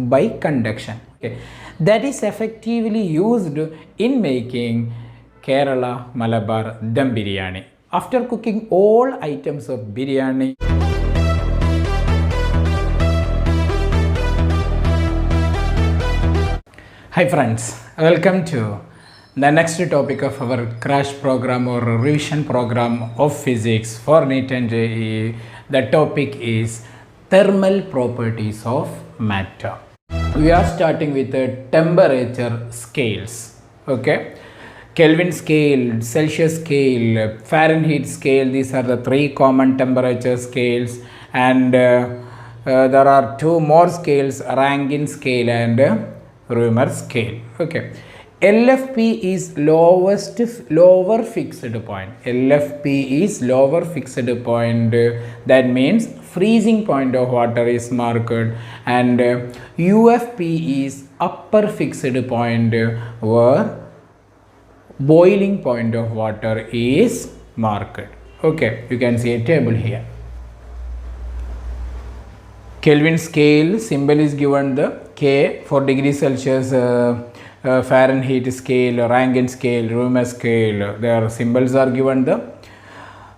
by conduction. Okay. That is effectively used in making Kerala Malabar dum biryani. After cooking all items of biryani, hi friends, welcome to the next topic of our crash program or revision program of physics for NEET and JEE. The topic is thermal properties of matter. We are starting with the temperature scales. Okay, Kelvin scale, Celsius scale, Fahrenheit scale, these are the three common temperature scales, and there are two more scales, Rankine scale and Rømer scale. Okay, LFP is lower fixed point. LFP is lower fixed point. That means freezing point of water is marked, and UFP is upper fixed point, where boiling point of water is marked. Okay, you can see a table here. Kelvin scale symbol is given the K for degree Celsius, Fahrenheit scale, Rankine scale, Rømer scale. Their symbols are given the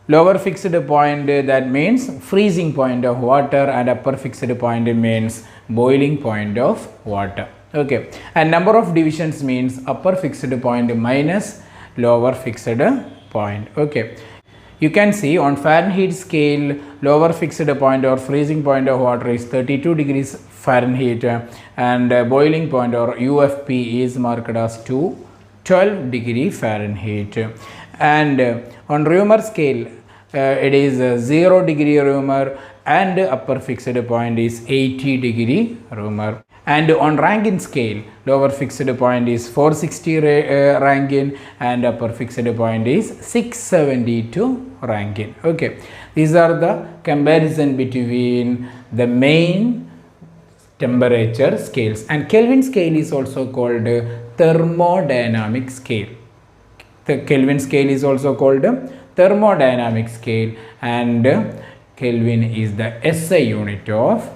lower fixed point, that means freezing point of water, and upper fixed point means boiling point of water. Okay, and number of divisions means upper fixed point minus lower fixed point. Okay, you can see on Fahrenheit scale, lower fixed point or freezing point of water is 32 degrees Fahrenheit, and boiling point or UFP is marked as 12 degree Fahrenheit. And on Rømer scale, it is 0 degree Rømer, and upper fixed point is 80 degree Rømer. And on Rankine scale, lower fixed point is 460 Rankine, and upper fixed point is 672 Rankine. Okay, these are the comparison between the main temperature scales. And Kelvin scale is also called thermodynamic scale. The Kelvin scale is also called thermodynamic scale, and Kelvin is the SI unit of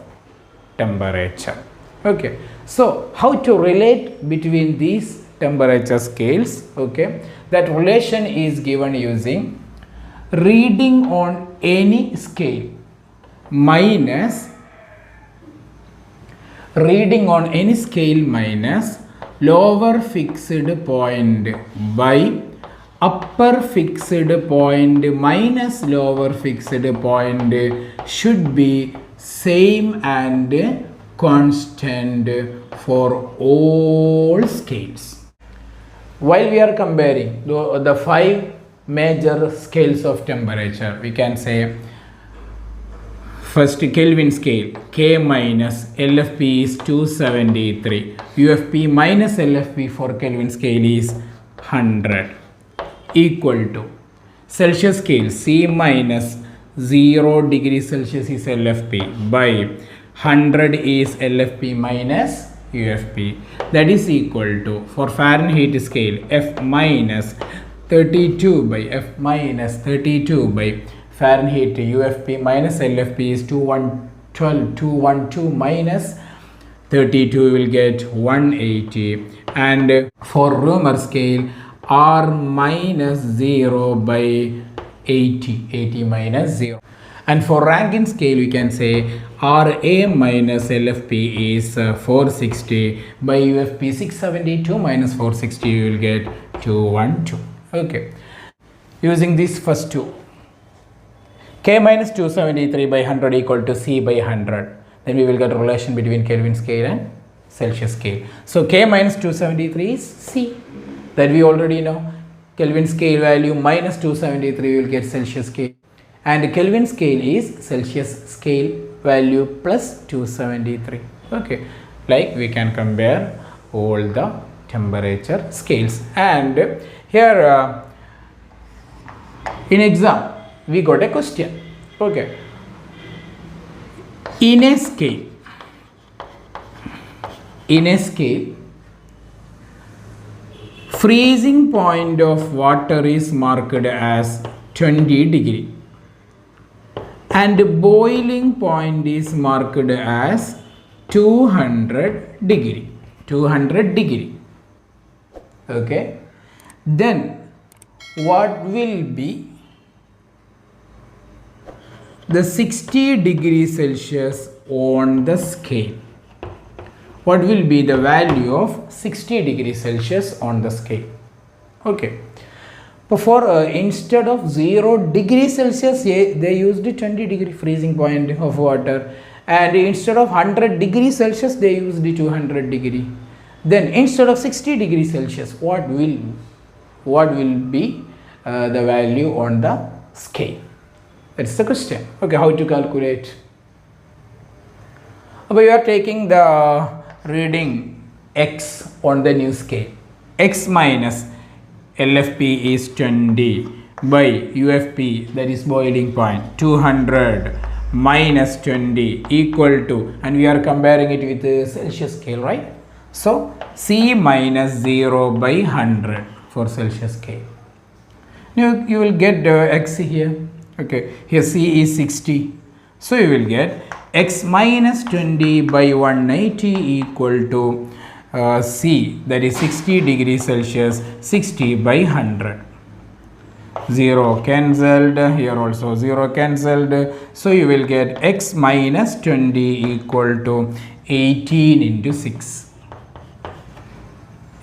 temperature. Okay, so how to relate between these temperature scales? Okay, that relation is given using reading on any scale minus reading on any scale minus lower fixed point by upper fixed point minus lower fixed point should be same and constant for all scales. While we are comparing the five major scales of temperature, we can say first Kelvin scale, K minus LFP is 273, UFP minus LFP for Kelvin scale is 100, equal to Celsius scale, C minus 0 degree Celsius is LFP by 100 is LFP minus UFP, that is equal to, for Fahrenheit scale, F minus 32 by F minus 32 by Fahrenheit UFP minus LFP is 212 minus 32 will get 180, and for Rømer scale, R minus 0 by 80 minus 0. And for Rankine scale, we can say RA minus LFP is 460 by UFP 672 minus 460, you will get 212. Okay, using this first two, K minus 273 by 100 equal to C by 100, then we will get a relation between Kelvin scale and Celsius scale. So K minus 273 is C, that we already know. Kelvin scale value minus 273 will get Celsius scale, and Kelvin scale is Celsius scale value plus 273. Okay, like we can compare all the temperature scales. And here in exam we got a question. Okay, in a scale, freezing point of water is marked as 20 degree and boiling point is marked as 200 degree. 200 degree. Okay. Then what will be the 60 degrees Celsius on the scale? What will be the value of 60 degrees Celsius on the scale? Okay. For instead of 0 degrees Celsius, they used 20 degree freezing point of water, and instead of 100 degrees Celsius, they used 200 degree. Then instead of 60 degrees Celsius, what will be the value on the scale? That's the question. Okay, how to calculate? Okay, you are taking the reading x on the new scale. X minus LFP is 20 by UFP, that is boiling point, 200 minus 20 equal to, and we are comparing it with the Celsius scale, right? So C minus 0 by 100 for Celsius scale. Now you will get x here. Okay, here C is 60. So you will get x minus 20 by 180 equal to C, that is 60 degrees Celsius, 60 by 100. 0 cancelled, here also 0 cancelled. So you will get x minus 20 equal to 18 into 6.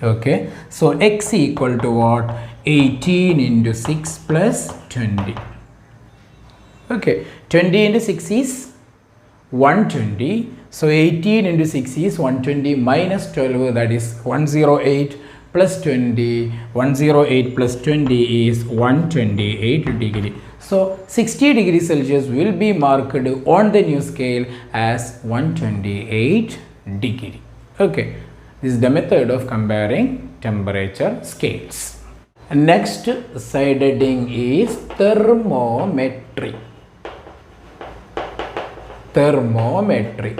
Okay, so x equal to what? 18 into 6 plus 20. Okay, 20 into 6 is 120. So 18 into 6 is 120 minus 12, that is 108 plus 20. 108 plus 20 is 128 degree. So 60 degrees Celsius will be marked on the new scale as 128 degree. Okay, this is the method of comparing temperature scales. Next side heading is thermometry. Thermometry.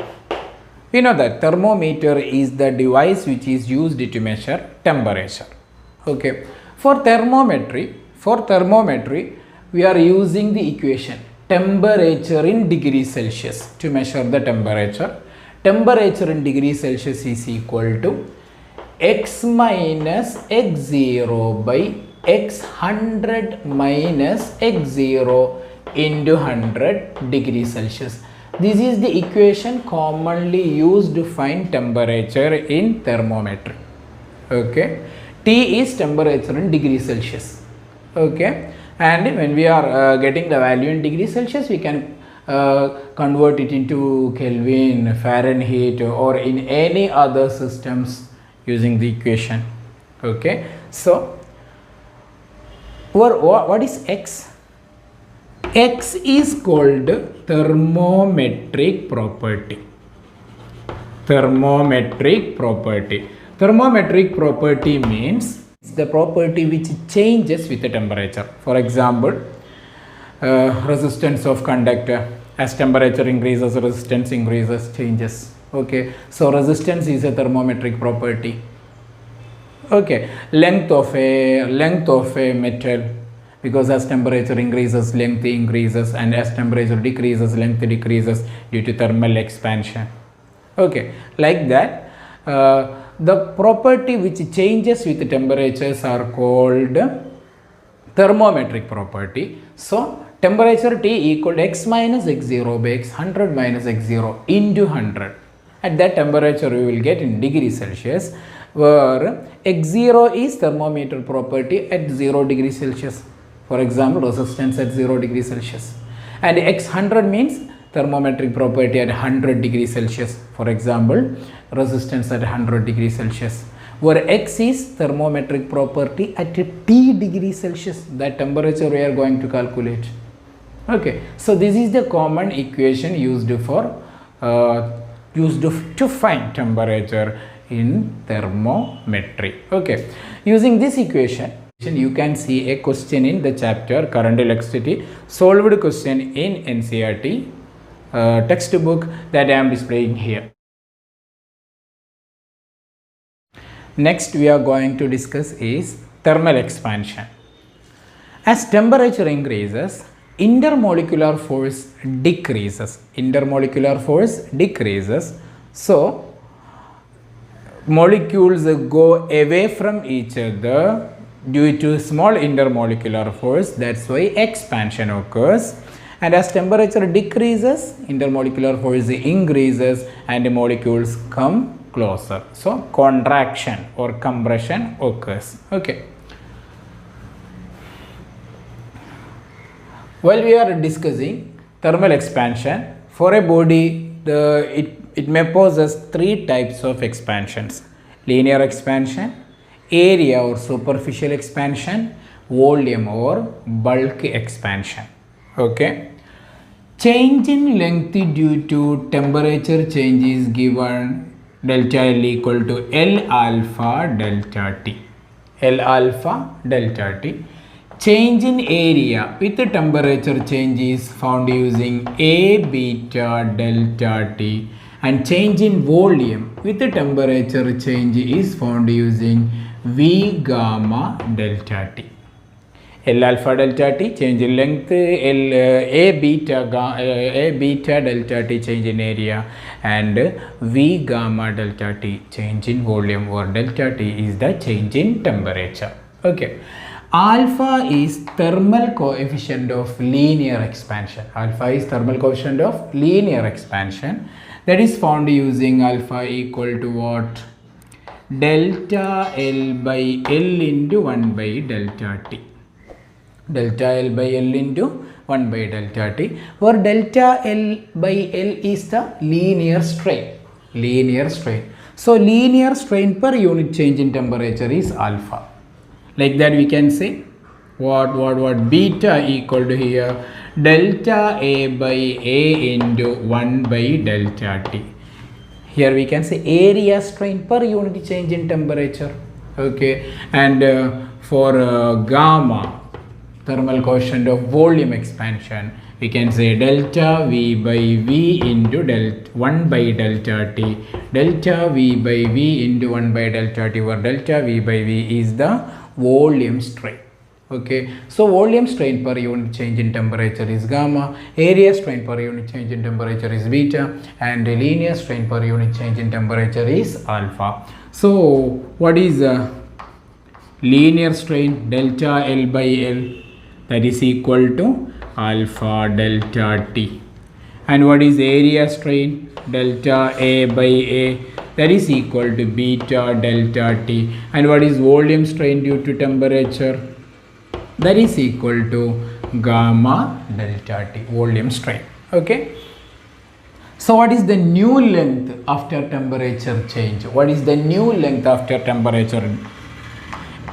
We know that thermometer is the device which is used to measure temperature. Okay. For thermometry, we are using the equation temperature in degrees Celsius to measure the temperature. Temperature in degrees Celsius is equal to x minus x0 by x100 minus x0 into 100 degrees Celsius. This is the equation commonly used to find temperature in thermometry. Okay, T is temperature in degrees Celsius. Okay, and when we are getting the value in degrees Celsius, we can convert it into Kelvin, Fahrenheit, or in any other systems using the equation. Okay, so what is x? X is called thermometric property. Thermometric property. Thermometric property means it's the property which changes with the temperature. For example, resistance of conductor. As temperature increases, resistance increases, changes. Okay, so resistance is a thermometric property. Okay, length of a metal, because as temperature increases, length increases, and as temperature decreases, length decreases due to thermal expansion. Okay, like that, the property which changes with temperatures are called thermometric property. So temperature T equal to x minus x0 by x100 minus x0 into 100. At that temperature we will get in degrees Celsius, where x0 is thermometer property at 0 degrees Celsius. For example, resistance at 0 degrees Celsius. And x100 means thermometric property at 100 degrees Celsius. For example, resistance at 100 degrees Celsius. Where x is thermometric property at T degrees Celsius. That temperature we are going to calculate. Okay, so this is the common equation used for to find temperature in thermometry. Okay, using this equation, you can see a question in the chapter current electricity, solved question in NCERT textbook that I am displaying here. Next we are going to discuss is thermal expansion. As temperature increases, intermolecular force decreases. Intermolecular force decreases. So molecules go away from each other due to small intermolecular force. That's why expansion occurs. And as temperature decreases, intermolecular force increases and the molecules come closer. So contraction or compression occurs. Okay. While we are discussing thermal expansion, for a body, it may possess three types of expansions: linear expansion, area or superficial expansion, volume or bulk expansion. Okay. Change in length due to temperature change is given delta L equal to L alpha delta T. L alpha delta T. Change in area with the temperature change is found using A beta delta T, and change in volume with the temperature change is found using V gamma delta T. L alpha delta T change in length, A beta delta T change in area, and V gamma delta T change in volume or delta T is the change in temperature. Okay. Alpha is thermal coefficient of linear expansion. Alpha is thermal coefficient of linear expansion, that is found using alpha equal to what? Delta L by L into 1 by delta T. Delta L by L into 1 by delta T, where delta L by L is the linear strain. Linear strain. So linear strain per unit change in temperature is alpha. Like that we can say what beta equal to here delta A by A into 1 by delta T. Here we can say area strain per unit change in temperature. Okay. And for gamma, thermal coefficient of volume expansion, we can say delta V by V into 1 by delta T. Delta V by V into 1 by delta T, where delta V by V is the volume strain. Okay. So volume strain per unit change in temperature is gamma, area strain per unit change in temperature is beta, and linear strain per unit change in temperature is alpha. So what is linear strain? Delta L by L, that is equal to alpha delta T. And what is area strain? Delta A by A, that is equal to beta delta T. And what is volume strain due to temperature? That is equal to gamma delta T, volume strain. Okay. So what is the new length after temperature change? What is the new length after temperature?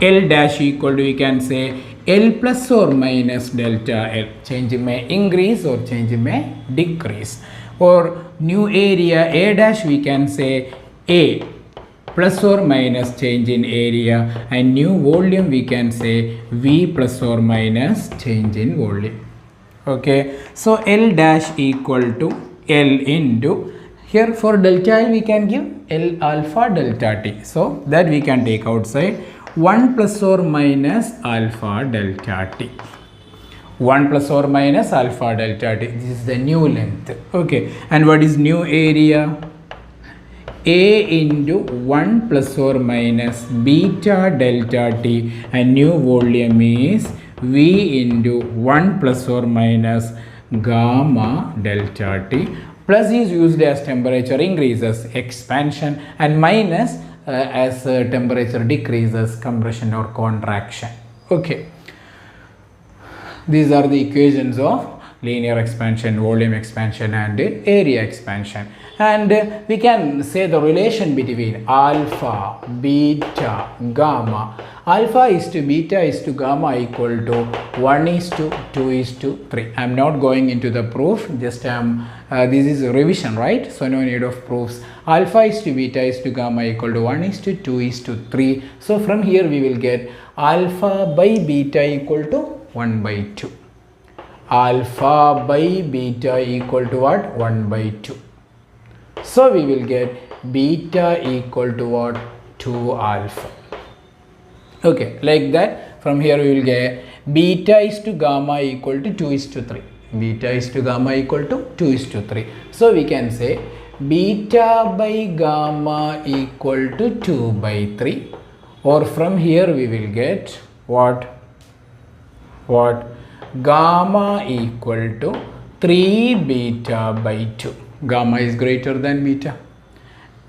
L dash equal to, we can say L plus or minus delta L. Change may increase or change may decrease. For new area A dash, we can say A plus or minus change in area, and new volume we can say V plus or minus change in volume. Okay. So L dash equal to L into, here for delta L we can give L alpha delta T. So that we can take outside 1 plus or minus alpha delta T. 1 plus or minus alpha delta T. This is the new length. Okay. And what is new area? A into 1 plus or minus beta delta T, and new volume is V into 1 plus or minus gamma delta T. Plus is used as temperature increases, expansion, and minus as temperature decreases, compression or contraction. Okay. These are the equations of linear expansion, volume expansion, and area expansion. And we can say the relation between alpha, beta, gamma. Alpha is to beta is to gamma equal to 1 is to 2 is to 3. I am not going into the proof, just this is a revision, right? So no need of proofs. Alpha is to beta is to gamma equal to 1 is to 2 is to 3. So from here we will get alpha by beta equal to 1 by 2. Alpha by beta equal to what? 1 by 2. So we will get beta equal to what? 2 alpha. Okay, like that. From here we will get beta is to gamma equal to 2 is to 3. Beta is to gamma equal to 2 is to 3. So we can say beta by gamma equal to 2 by 3, or from here we will get what gamma equal to 3 beta by 2. Gamma is greater than beta,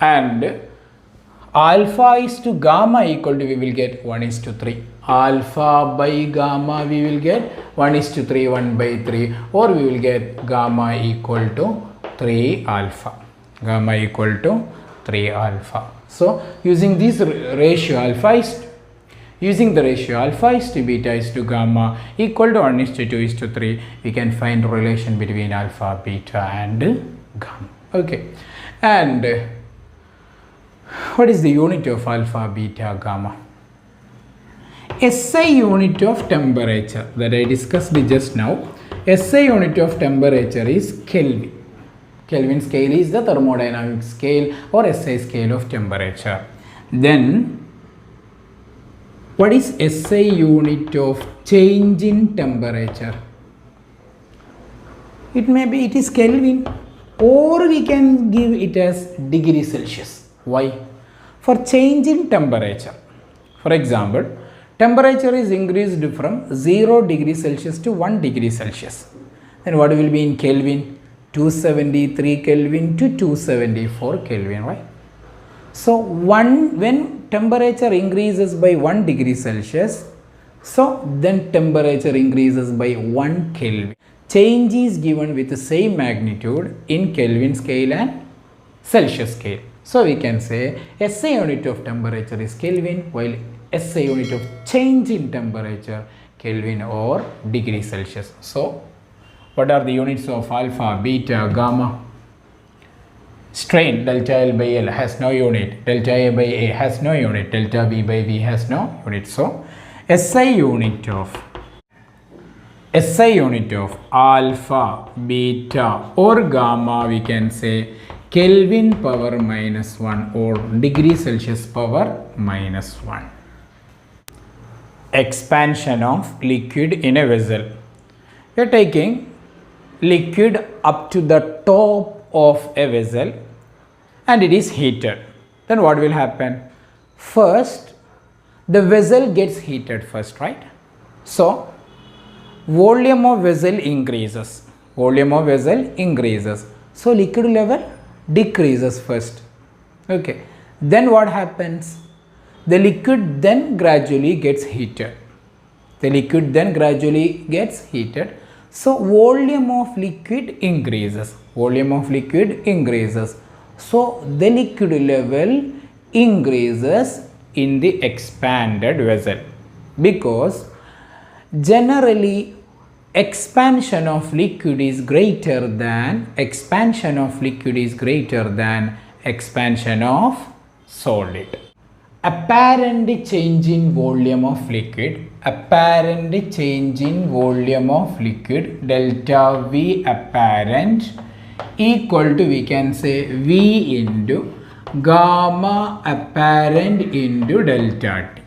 and alpha is to gamma equal to, we will get 1:3. Alpha by gamma we will get 1:3, 1 by 3, or we will get gamma equal to 3 alpha. Gamma equal to 3 alpha. So using this ratio using the ratio alpha is to beta is to gamma equal to 1:2:3, we can find relation between alpha, beta and gamma. Okay, and what is the unit of alpha, beta, gamma? SI unit of temperature that I discussed just now. SI unit of temperature is Kelvin. Kelvin scale is the thermodynamic scale or SI scale of temperature. Then what is SI unit of change in temperature? It is Kelvin, or we can give it as degree Celsius. Why? For change in temperature. For example, temperature is increased from 0 degree Celsius to 1 degree Celsius. Then what will be in Kelvin? 273 Kelvin to 274 Kelvin, right? So when temperature increases by 1 degree Celsius, so then temperature increases by 1 Kelvin. Change is given with the same magnitude in Kelvin scale and Celsius scale. So we can say SI unit of temperature is Kelvin, while SI unit of change in temperature Kelvin or degree Celsius. So what are the units of alpha, beta, gamma? Strain delta L by L has no unit, delta A by A has no unit, delta B by B has no unit. So SI unit of alpha, beta or gamma, we can say Kelvin power minus 1 or degree Celsius power minus 1. Expansion of liquid in a vessel. We are taking liquid up to the top of a vessel and it is heated. Then what will happen? First, the vessel gets heated first, right? So volume of vessel increases. So liquid level decreases first. Okay. Then what happens? The liquid then gradually gets heated. So volume of liquid increases. So the liquid level increases in the expanded vessel, because generally expansion of liquid is greater than expansion of solid. Apparent change in volume of liquid, delta V apparent equal to, we can say, V into gamma apparent into delta T.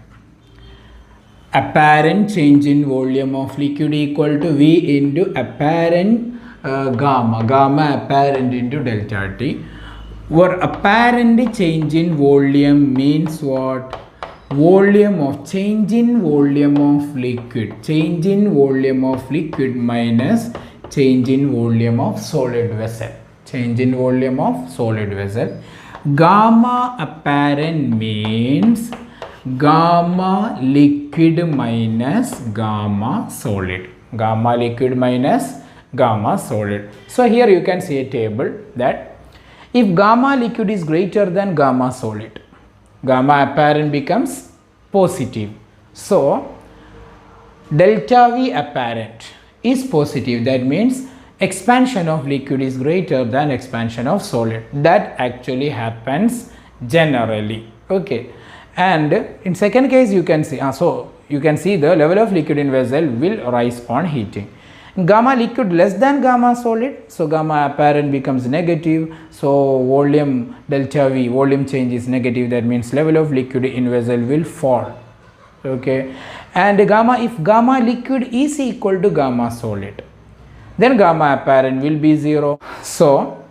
Apparent change in volume of liquid equal to V into apparent gamma apparent into delta T. Where apparent change in volume means what? Change in volume of liquid minus change in volume of solid vessel. Gamma apparent means gamma liquid minus gamma solid. So here you can see a table that if gamma liquid is greater than gamma solid, gamma apparent becomes positive. So delta V apparent is positive. That means expansion of liquid is greater than expansion of solid. That actually happens generally. Okay. And in second case you can see, so you can see the level of liquid in vessel will rise on heating. Gamma liquid less than gamma solid, so gamma apparent becomes negative. So volume delta V, volume change is negative. That means level of liquid in vessel will fall. Okay. And if gamma liquid is equal to gamma solid, then gamma apparent will be 0. So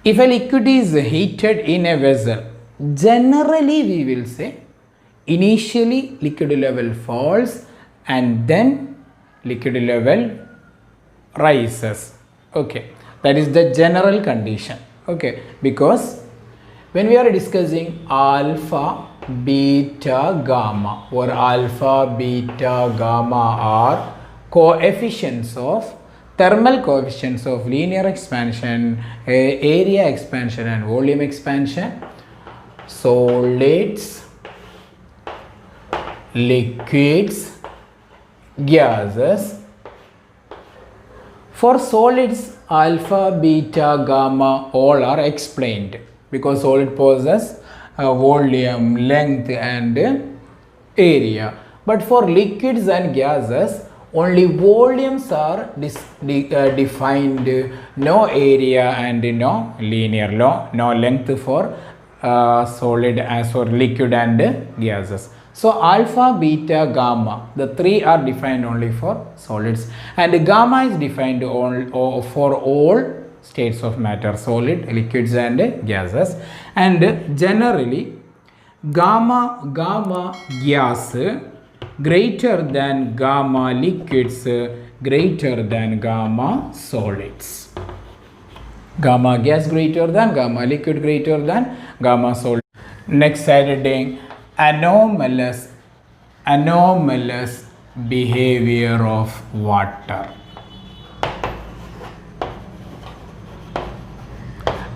If a liquid is heated in a vessel, generally we will say initially liquid level falls and then liquid level rises. Okay, that is the general condition. Okay, because when we are discussing alpha, beta, gamma, or alpha, beta, gamma are coefficients of thermal coefficients of linear expansion, area expansion and volume expansion. Solids, liquids, gases. For solids, alpha, beta, gamma all are explained because solid possess volume, length and area. But for liquids and gases, only volumes are defined, no area and no linear, no length for solid as for liquid and gases. So alpha, beta, gamma, the three are defined only for solids, and gamma is defined for all states of matter, solid, liquids and gases. And generally gamma gas greater than gamma liquids greater than gamma solids. Gamma gas greater than gamma liquid greater than gamma solid. Next heading, anomalous behavior of water.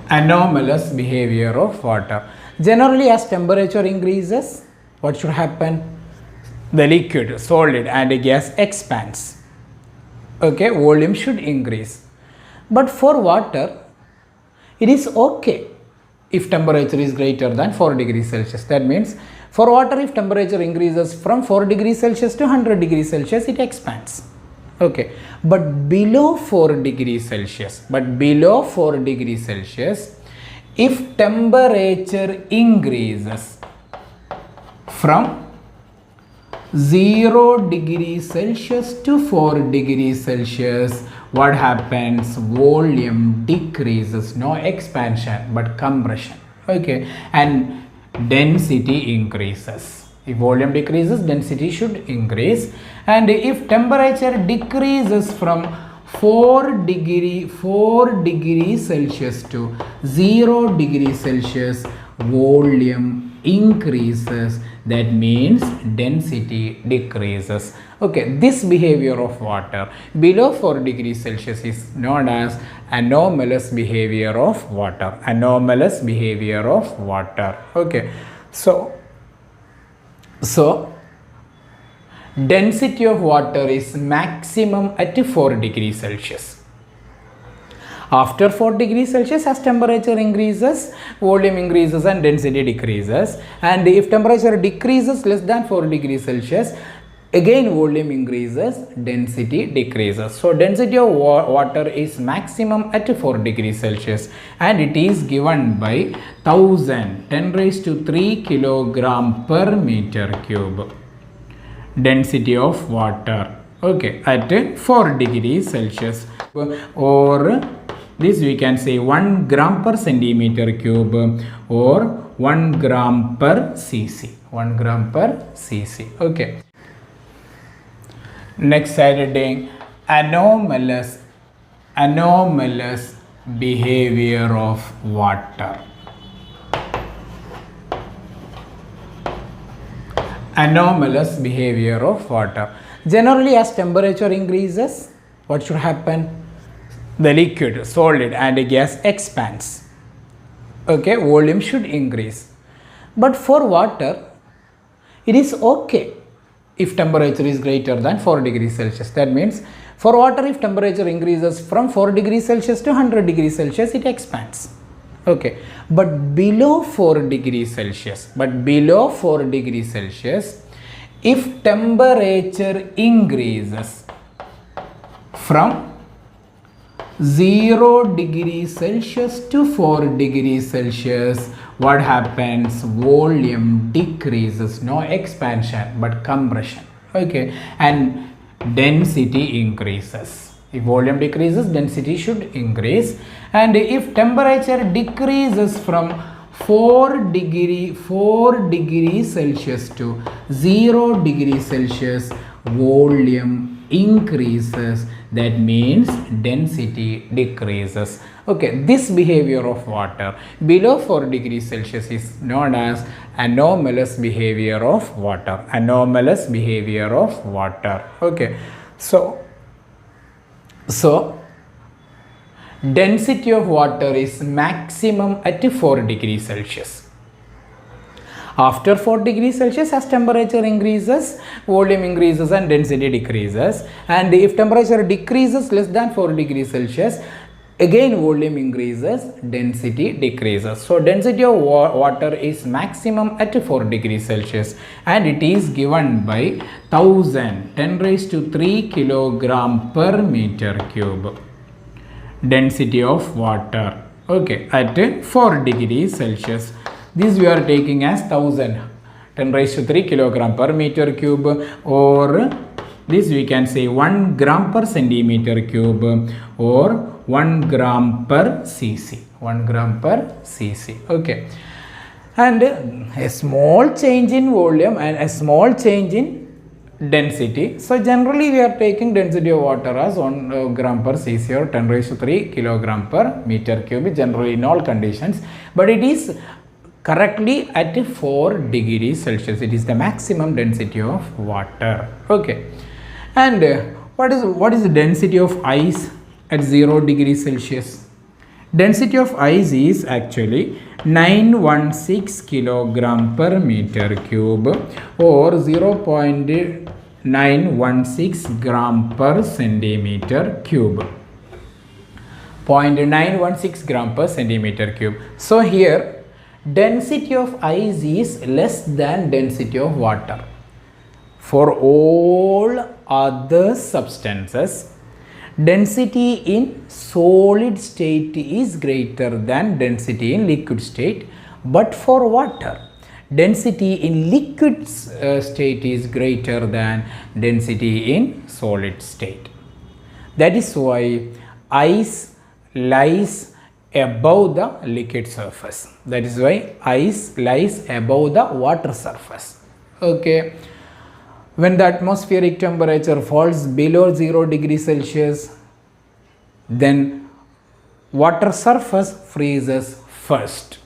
Anomalous behavior of water. Generally, as temperature increases, what should happen? The liquid, solid and gas expands. Okay, volume should increase. But for water, it is okay if temperature is greater than 4 degrees Celsius. That means for water, if temperature increases from 4 degrees Celsius to 100 degrees Celsius, it expands. Okay, but below 4 degrees Celsius, if temperature increases from 0 degrees Celsius to 4 degrees Celsius, what happens? Volume decreases, no expansion but compression. Okay, and density increases. If volume decreases, density should increase. And if temperature decreases from 4 degrees Celsius to 0 degrees Celsius, volume increases. That means density decreases. Okay, this behavior of water below 4 degrees Celsius is known as anomalous behavior of water. Anomalous behavior of water. Okay, so density of water is maximum at 4 degrees Celsius. After 4 degrees Celsius, as temperature increases, volume increases and density decreases. And if temperature decreases less than 4 degrees Celsius, again volume increases, density decreases. So density of water is maximum at 4 degrees Celsius, and it is given by 10 raised to 3 kilogram per meter cube. Density of water, okay, at 4 degrees Celsius, or this we can say 1 gram per centimeter cube or 1 gram per cc. 1 gram per cc. Okay. Next heading, anomalous behavior of water. Anomalous behavior of water. Generally, as temperature increases, what should happen? The liquid, solid and gas expands. Okay, volume should increase. But for water, it is okay if temperature is greater than 4 degrees Celsius. That means for water, if temperature increases from 4 degrees Celsius to 100 degrees Celsius, it expands. Okay, but below 4 degrees Celsius, if temperature increases from 0 degrees Celsius to 4 degrees Celsius, what happens? Volume decreases, no expansion but compression. Okay, and density increases. If volume decreases, density should increase. And if temperature decreases from 4 degrees Celsius to 0 degrees Celsius, volume increases. That means density decreases. Okay, this behavior of water below 4 degrees Celsius is known as anomalous behavior of water. Anomalous behavior of water. Okay, so density of water is maximum at 4 degrees Celsius. After 4 degrees Celsius, as temperature increases, volume increases and density decreases. And if temperature decreases less than 4 degrees Celsius, again volume increases, density decreases. So density of water is maximum at 4 degrees Celsius, and it is given by 10 raised to 3 kilogram per meter cube. Density of water, okay, at 4 degrees Celsius. This we are taking as 10 raised to 3 kilogram per meter cube, or this we can say 1 gram per centimeter cube, or 1 gram per cc. 1 gram per cc. Okay, and a small change in volume and a small change in density. So generally we are taking density of water as 1 gram per cc, or 10 raised to 3 kilogram per meter cube, generally in all conditions. But it is correctly at 4 degrees Celsius. It is the maximum density of water. Okay, and what is the density of ice at 0 degrees Celsius? Density of ice is actually 916 kilogram per meter cube, or 0.916 gram per centimeter cube. 0.916 gram per centimeter cube. So here density of ice is less than density of water. For all other substances, density in solid state is greater than density in liquid state, but for water, density in liquid state is greater than density in solid state. That is why ice lies above the liquid surface. That is why ice lies above the water surface. Okay, when the atmospheric temperature falls below 0 degrees Celsius, then water surface freezes first.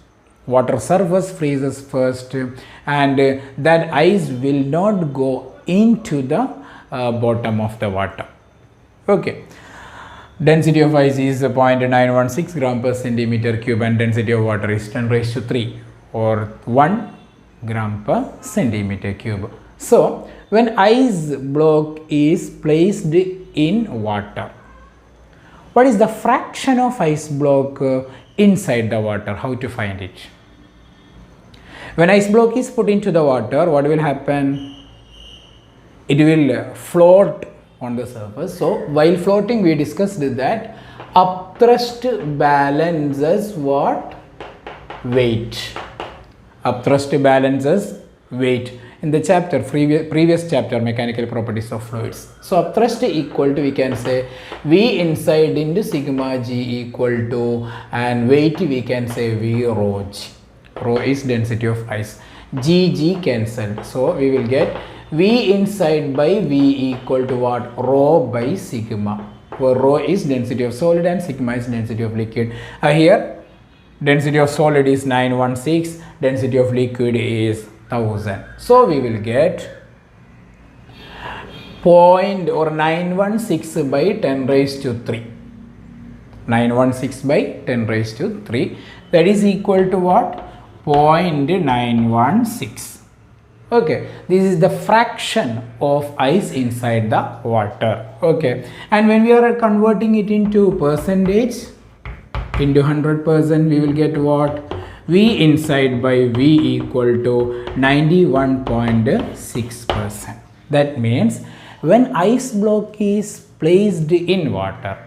Water surface freezes first, and that ice will not go into the bottom of the water. Okay, density of ice is 0.916 gram per centimeter cube, and density of water is 10 raised to 3, or 1 gram per centimeter cube. So when ice block is placed in water, what is the fraction of ice block inside the water? How to find it? When ice block is put into the water, what will happen? It will float on the surface. So while floating, we discussed that upthrust balances what? Weight. Upthrust balances weight in the chapter, previous chapter, mechanical properties of fluids. So upthrust equal to, we can say, V inside into sigma g equal to, and weight we can say V rho g. Rho is density of ice. G cancelled. So we will get V inside by V equal to what? Rho by sigma, where rho is density of solid and sigma is density of liquid. Here density of solid is 916, density of liquid is 1000. So we will get 916 by 10 raised to 3. 916 by 10 raised to 3. That is equal to what? 0.916. Okay, this is the fraction of ice inside the water. Okay, and when we are converting it into percentage, into 100%, we will get what? V inside by V equal to 91.6%. That means when ice block is placed in water,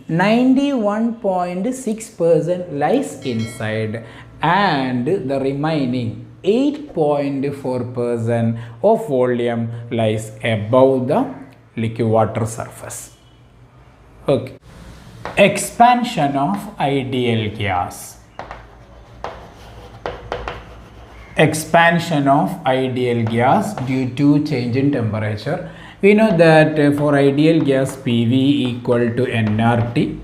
91.6% lies inside, and the remaining 8.4% of volume lies above the liquid water surface. Okay. Expansion of ideal gas. Expansion of ideal gas due to change in temperature. We know that for ideal gas PV equal to nRT.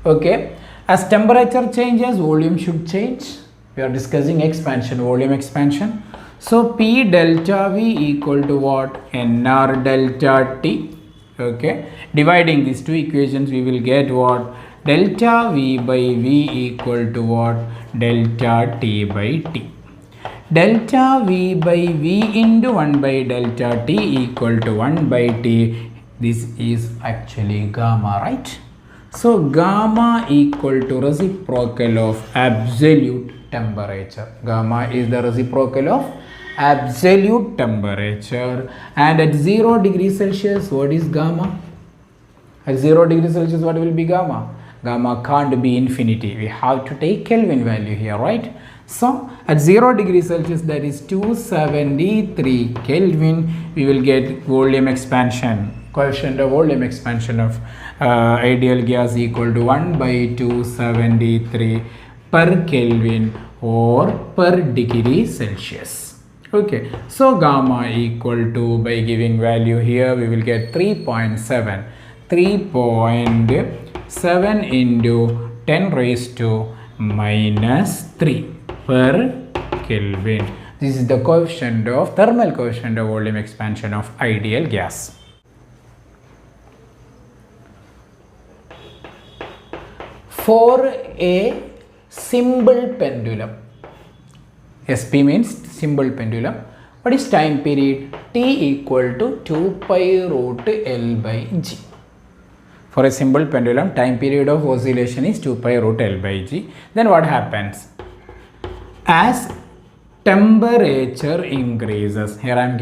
Okay, as temperature changes, volume should change. We are discussing expansion, volume expansion. So P delta V equal to what? nR delta T. Okay, dividing these two equations, we will get what? Delta V by V equal to what? Delta T by T. Delta V by V into 1 by delta T equal to 1 by T. This is actually gamma, right? So gamma equal to reciprocal of absolute temperature. Gamma is the reciprocal of absolute temperature, and at 0 degrees Celsius, what is gamma? At 0 degrees Celsius, what will be gamma? Gamma can't be infinity. We have to take Kelvin value here, right? So at 0 degrees Celsius, that is 273 Kelvin, we will get volume expansion, coefficient of volume expansion of ideal gas equal to 1 by 273 per Kelvin or per degree Celsius. Okay, so gamma equal to, by giving value here, we will get 3.7 into 10 raised to minus 3 per Kelvin. This is the coefficient of thermal coefficient of volume expansion of ideal gas. For a simple pendulum, SP means simple pendulum, what is time period? T equal to 2 pi root L by G. For a simple pendulum, time period of oscillation is 2 pi root L by G. Then what happens? As temperature increases, here I am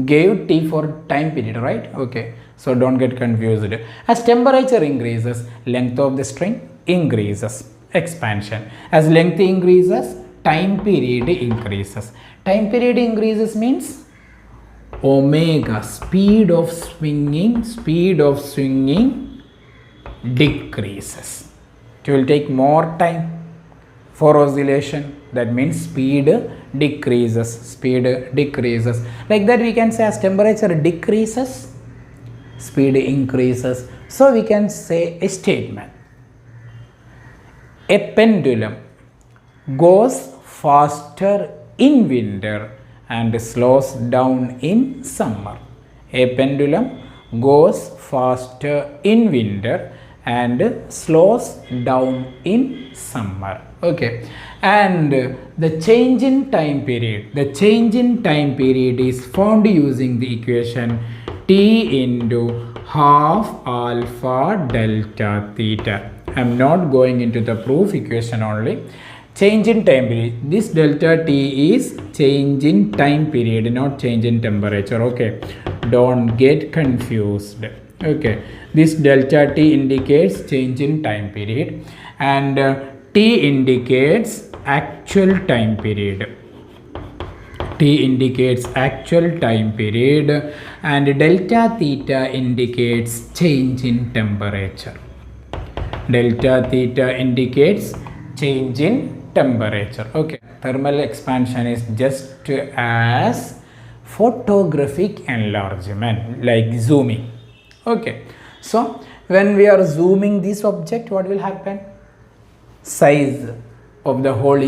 gave T for time period, right? Okay, so don't get confused. As temperature increases, length of the string increases, expansion. As length increases, time period increases. Time period increases means omega, speed of swinging decreases. It will take more time for oscillation. That means speed decreases. Like that we can say as temperature decreases, speed increases. So we can say a statement. A pendulum goes faster in winter and slows down in summer. A pendulum goes faster in winter and slows down in summer. Okay, and the change in time period is found using the equation T into half alpha delta theta. I am not going into the proof, equation only. Change in time period, this delta T is change in time period, not change in temperature. Okay, don't get confused. Okay, this delta T indicates change in time period, and T indicates actual time period. And delta theta indicates change in temperature. Okay, thermal expansion is just as photographic enlargement, like zooming. Okay, so when we are zooming this object, what will happen? Size of the hole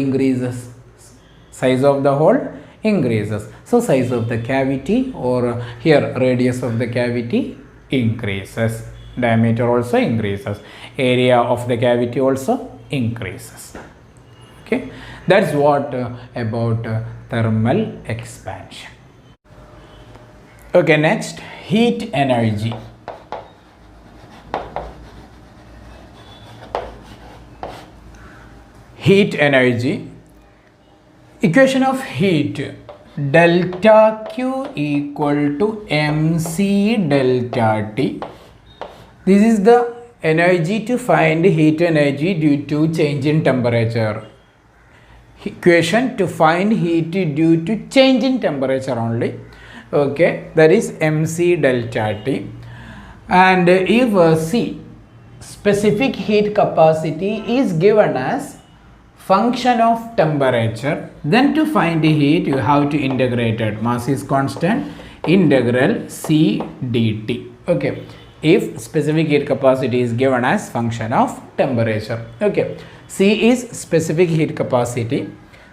increases. So size of the cavity, or here radius of the cavity, increases. Diameter also increases. Area of the cavity also increases. Okay, that's what about thermal expansion. Okay, next, heat energy. Heat energy, equation of heat, delta Q equal to mc delta T. This is the energy to find heat energy due to change in temperature. Equation to find heat due to change in temperature only. Okay, that is mc delta T. And if C, specific heat capacity, is given as function of temperature, then to find the heat you have to integrate it. Mass is constant, integral C dt. Okay, if specific heat capacity is given as function of temperature. Okay, C is specific heat capacity,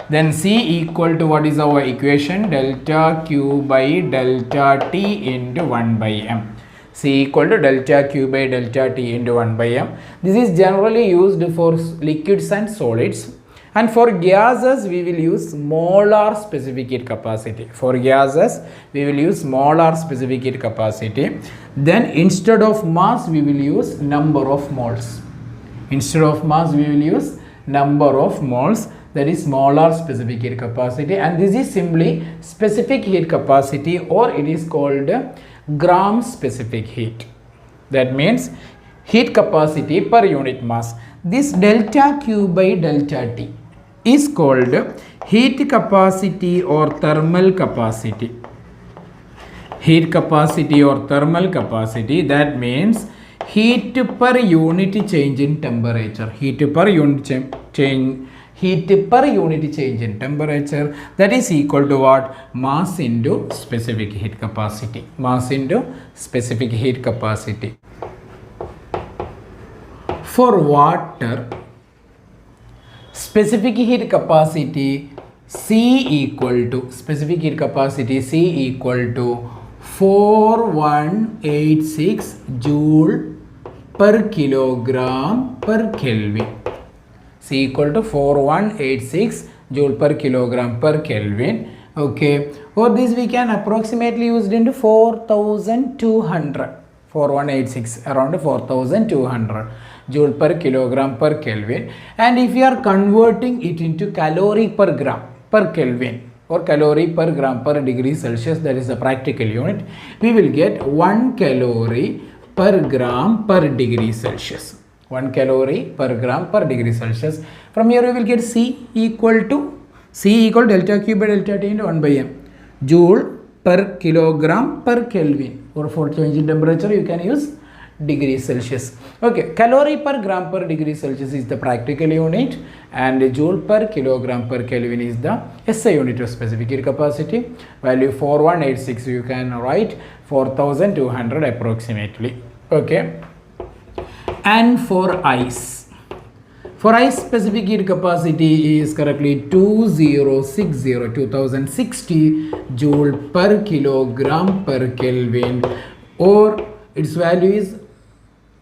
then C equal to, what is our equation, delta Q by delta T into 1 by M. C equal to delta Q by delta T into 1 by M. This is generally used for liquids and solids, and for gases we will use molar specific heat capacity. For gases we will use molar specific heat capacity. Then instead of mass we will use number of moles. Instead of mass we will use number of moles, that is molar specific heat capacity, and this is simply specific heat capacity, or it is called gram specific heat. That means heat capacity per unit mass. This delta Q by delta T is called heat capacity or thermal capacity. Heat capacity or thermal capacity, that means heat per unit change in temperature. Heat per unit change in temperature, that is equal to what? Mass into specific heat capacity. Mass into specific heat capacity. For water, specific heat capacity C equal to 4186 joule per kilogram per Kelvin. C equal to 4186 joule per kilogram per Kelvin. Okay, for this we can approximately used into 4200. 4186 around 4200 joule per kilogram per Kelvin. And if you are converting it into calorie per gram per Kelvin or calorie per gram per degree Celsius, that is the practical unit, we will get 1 calorie per gram per degree Celsius. 1 calorie per gram per degree Celsius. From here we will get C equal delta Q by delta T into 1 by M. Joule per kilogram per Kelvin, or for change in temperature you can use degree Celsius. Okay, calorie per gram per degree Celsius is the practical unit, and joule per kilogram per Kelvin is the SI unit of specific heat capacity. Value 4186, you can write 4200 approximately. Okay, and for ice specific heat capacity is correctly 2060 joule per kilogram per Kelvin, or its value is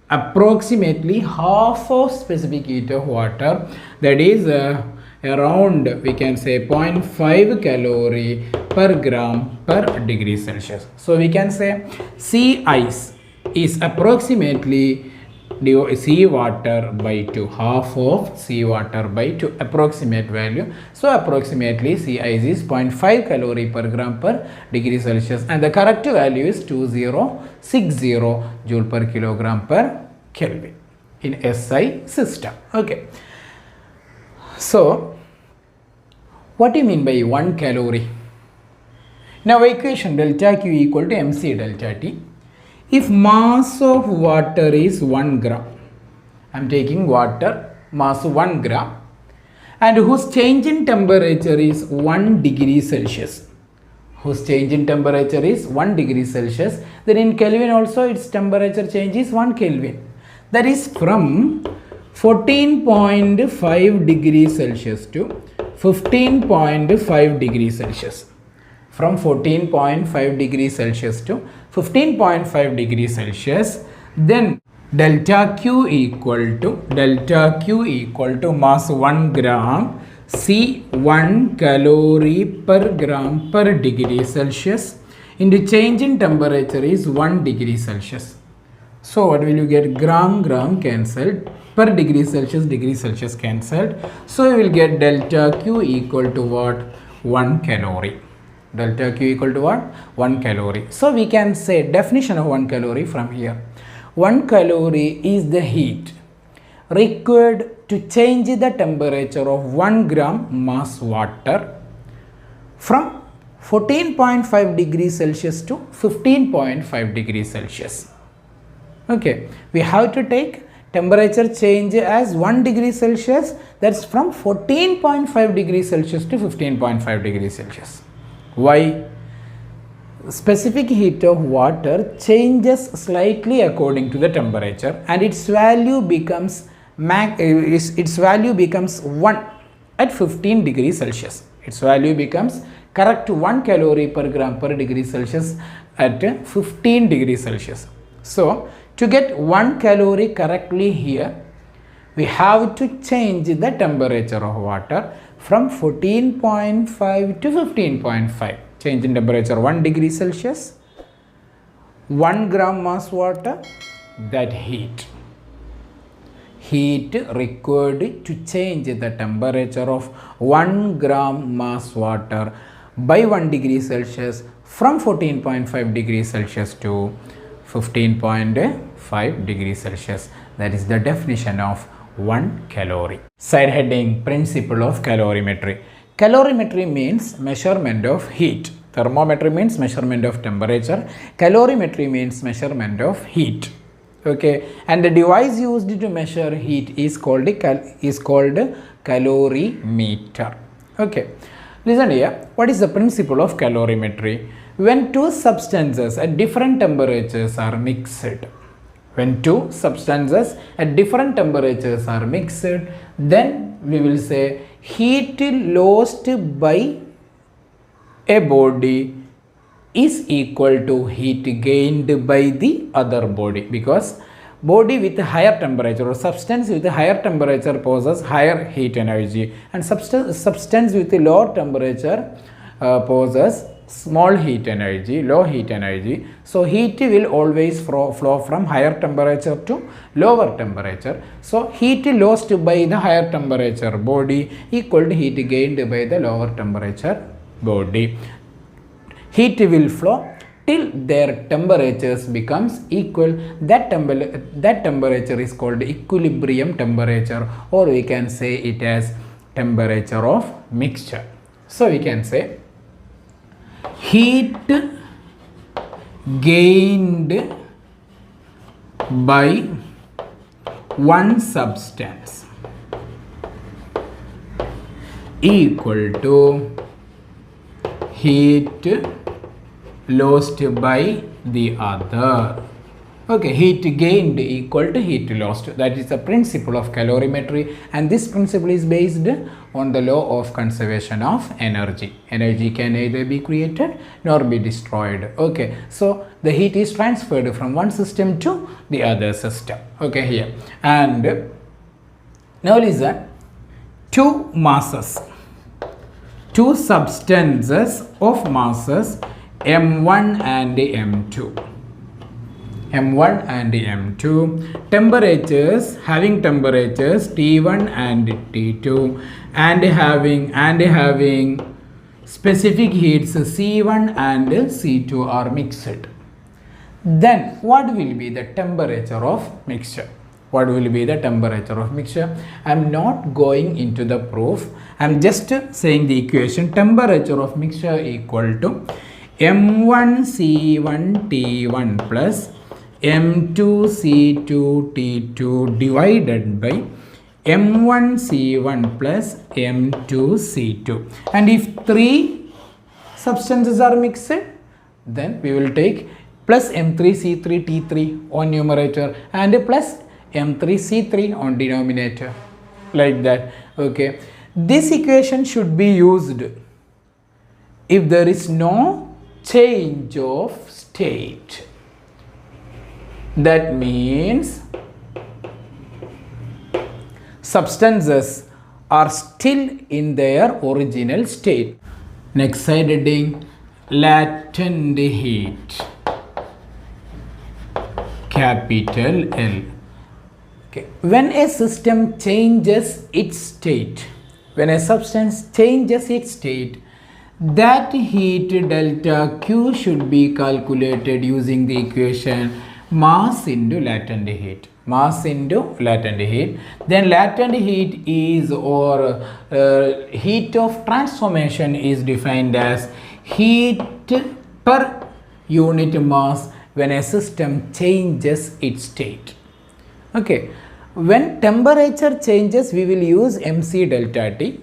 approximately half of specific heat of water, that is around, we can say, 0.5 calorie per gram per degree Celsius. So we can say sea ice is approximately sea water by 2, half of sea water by 2, approximate value. So approximately sea ice is 0.5 calorie per gram per degree Celsius, and the correct value is 2060 joule per kilogram per Kelvin in SI system. Okay, so what do you mean by 1 calorie? Now equation delta Q equal to MC delta T. If mass of water is 1 gram, I am taking water mass 1 gram, and whose change in temperature is 1 degree Celsius. Whose change in temperature is 1 degree Celsius, then in Kelvin also its temperature change is 1 Kelvin. That is from 14.5 degrees Celsius to 15.5 degrees Celsius. From 14.5 degrees Celsius to 15.5 degrees Celsius, then delta Q equal to mass 1 gram C 1 calorie per gram per degree Celsius into change in temperature is 1 degree Celsius. So what will you get? Gram cancelled, per degree Celsius cancelled. So you will get delta Q equal to what? 1 calorie. Delta Q equal to what? 1 calorie. So we can say definition of 1 calorie from here. 1 calorie is the heat required to change the temperature of 1 gram mass water from 14.5 degrees Celsius to 15.5 degrees Celsius. Okay, we have to take temperature change as 1 degree Celsius, that's from 14.5 degrees Celsius to 15.5 degrees Celsius. Why? Specific heat of water changes slightly according to the temperature and its value becomes 1 at 15 degrees Celsius. Its value becomes correct 1 calorie per gram per degree Celsius at 15 degrees Celsius. So, to get 1 calorie correctly here, we have to change the temperature of water from 14.5 to 15.5. Change in temperature 1 degree Celsius, 1 gram mass water, that heat required to change the temperature of 1 gram mass water by 1 degree Celsius from 14.5 degrees Celsius to 15.5 degrees Celsius. That is the definition of 1 calorie. Side heading, principle of calorimetry. Calorimetry means measurement of heat. Thermometry means measurement of temperature. Calorimetry means measurement of heat. Okay, and the device used to measure heat is called calorimeter. Okay, listen here. What is the principle of calorimetry? When two substances at different temperatures are mixed, then we will say heat lost by a body is equal to heat gained by the other body, because body with higher temperature or substance with higher temperature possesses higher heat energy and substance with lower temperature possesses small heat energy, low heat energy. So heat will always flow from higher temperature to lower temperature. So heat lost by the higher temperature body equal to heat gained by the lower temperature body. Heat will flow till their temperatures becomes equal. That temperature is called equilibrium temperature, or we can say it as temperature of mixture. So we can say heat gained by one substance equal to heat lost by the other. Okay, heat gained equal to heat lost. That is the principle of calorimetry, and this principle is based on the law of conservation of energy. Energy can neither be created nor be destroyed. Okay, so the heat is transferred from one system to the other system. Okay, here, and now listen, two masses, two substances of masses M1 and M2. M1 and M2, temperatures, having temperatures T1 and T2 and having specific heats C1 and C2 are mixed. Then what will be the temperature of mixture? What will be the temperature of mixture? I am not going into the proof. I am just saying the equation. Temperature of mixture equal to M1 C1 T1 plus M2 C2 T2 divided by M1 C1 plus M2 C2. And if three substances are mixed, then we will take plus M3 C3 T3 on numerator and plus M3 C3 on denominator, like that. Okay, this equation should be used if there is no change of state. That means substances are still in their original state. Next side heading, latent heat, capital L. Okay. When a system changes its state, when a substance changes its state, that heat delta Q should be calculated using the equation mass into latent heat. Mass into latent heat. Then latent heat is, or heat of transformation is defined as heat per unit mass when a system changes its state. Okay, when temperature changes, we will use mc delta T,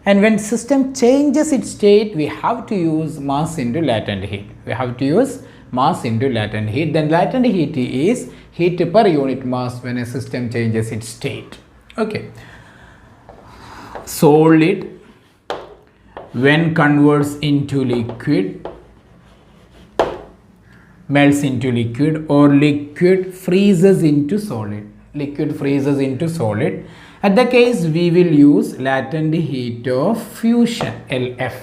and when system changes its state, we have to use mass into latent heat. We have to use mass into latent heat. Then latent heat is heat per unit mass when a system changes its state. Okay, solid when converts into liquid, melts into liquid, or liquid freezes into solid. Liquid freezes into solid. At the case, we will use latent heat of fusion, LF,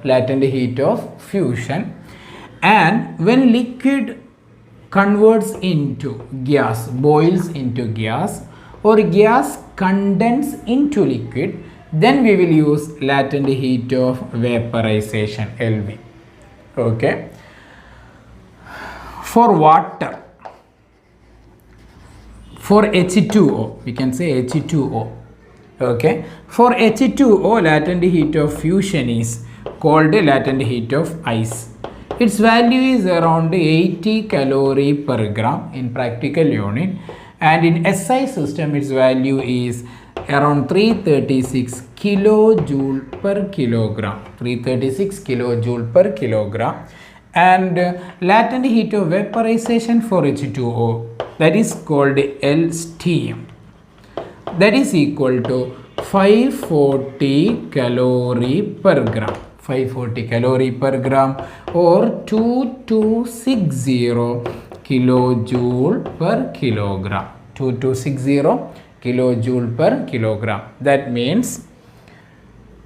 latent heat of fusion. And when liquid converts into gas, boils into gas, or gas condense into liquid, then we will use latent heat of vaporization, LV. Okay. For water, for H2O, we can say H2O. Okay. For H2O, latent heat of fusion is called latent heat of ice. Its value is around 80 calorie per gram in practical unit, and in SI system its value is around 336 kilojoule per kilogram. 336 kilojoule per kilogram. And latent heat of vaporization for H2O, that is called L steam, that is equal to 540 calorie per gram. 540 calorie per gram, or 2260 kilojoule per kilogram. 2260 kilojoule per kilogram. That means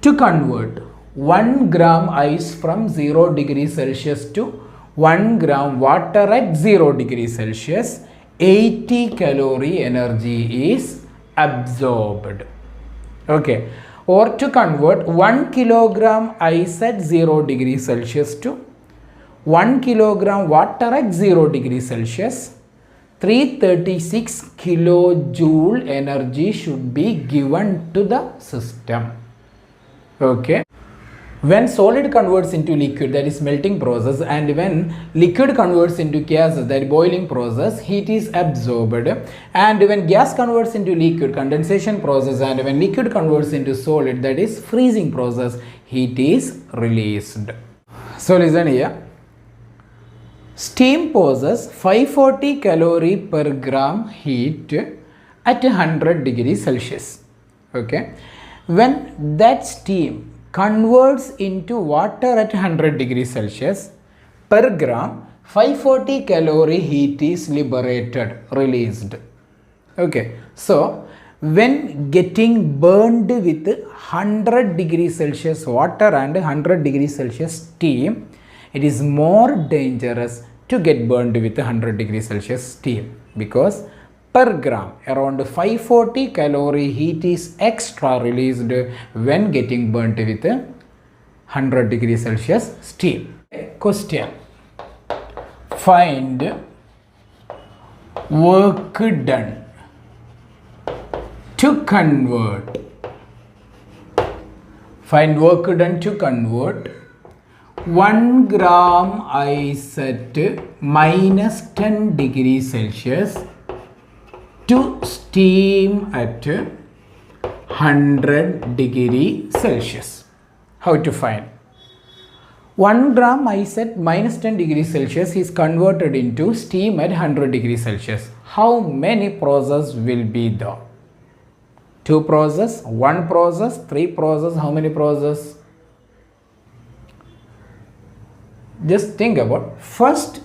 to convert 1 gram ice from 0 degree Celsius to 1 gram water at 0 degree Celsius, 80 calorie energy is absorbed. Okay. Or to convert 1 kilogram ice at 0 degree Celsius to 1 kilogram water at 0 degree Celsius, 336 kilojoule energy should be given to the system. Okay. When solid converts into liquid, that is melting process, and when liquid converts into gas, that is boiling process, heat is absorbed. And when gas converts into liquid, condensation process, and when liquid converts into solid, that is freezing process, heat is released. So listen here. Steam possesses 540 calorie per gram heat at 100 degrees Celsius. Okay. When that steam converts into water at 100 degrees Celsius, per gram 540 calorie heat is liberated, released. Okay. So when getting burned with 100 degrees Celsius water and 100 degrees Celsius steam, it is more dangerous to get burned with 100 degrees Celsius steam, because per gram around 540 calorie heat is extra released when getting burnt with 100 degrees Celsius steam. Question: find work done to convert. Find work done to convert 1 gram ice at minus 10 degrees Celsius to steam at 100 degree Celsius. How to find? 1 gram ice at minus 10 degrees Celsius is converted into steam at 100 degrees Celsius. How many processes will be there? 2 processes, 1 process, 3 processes, how many processes? Just think about. First,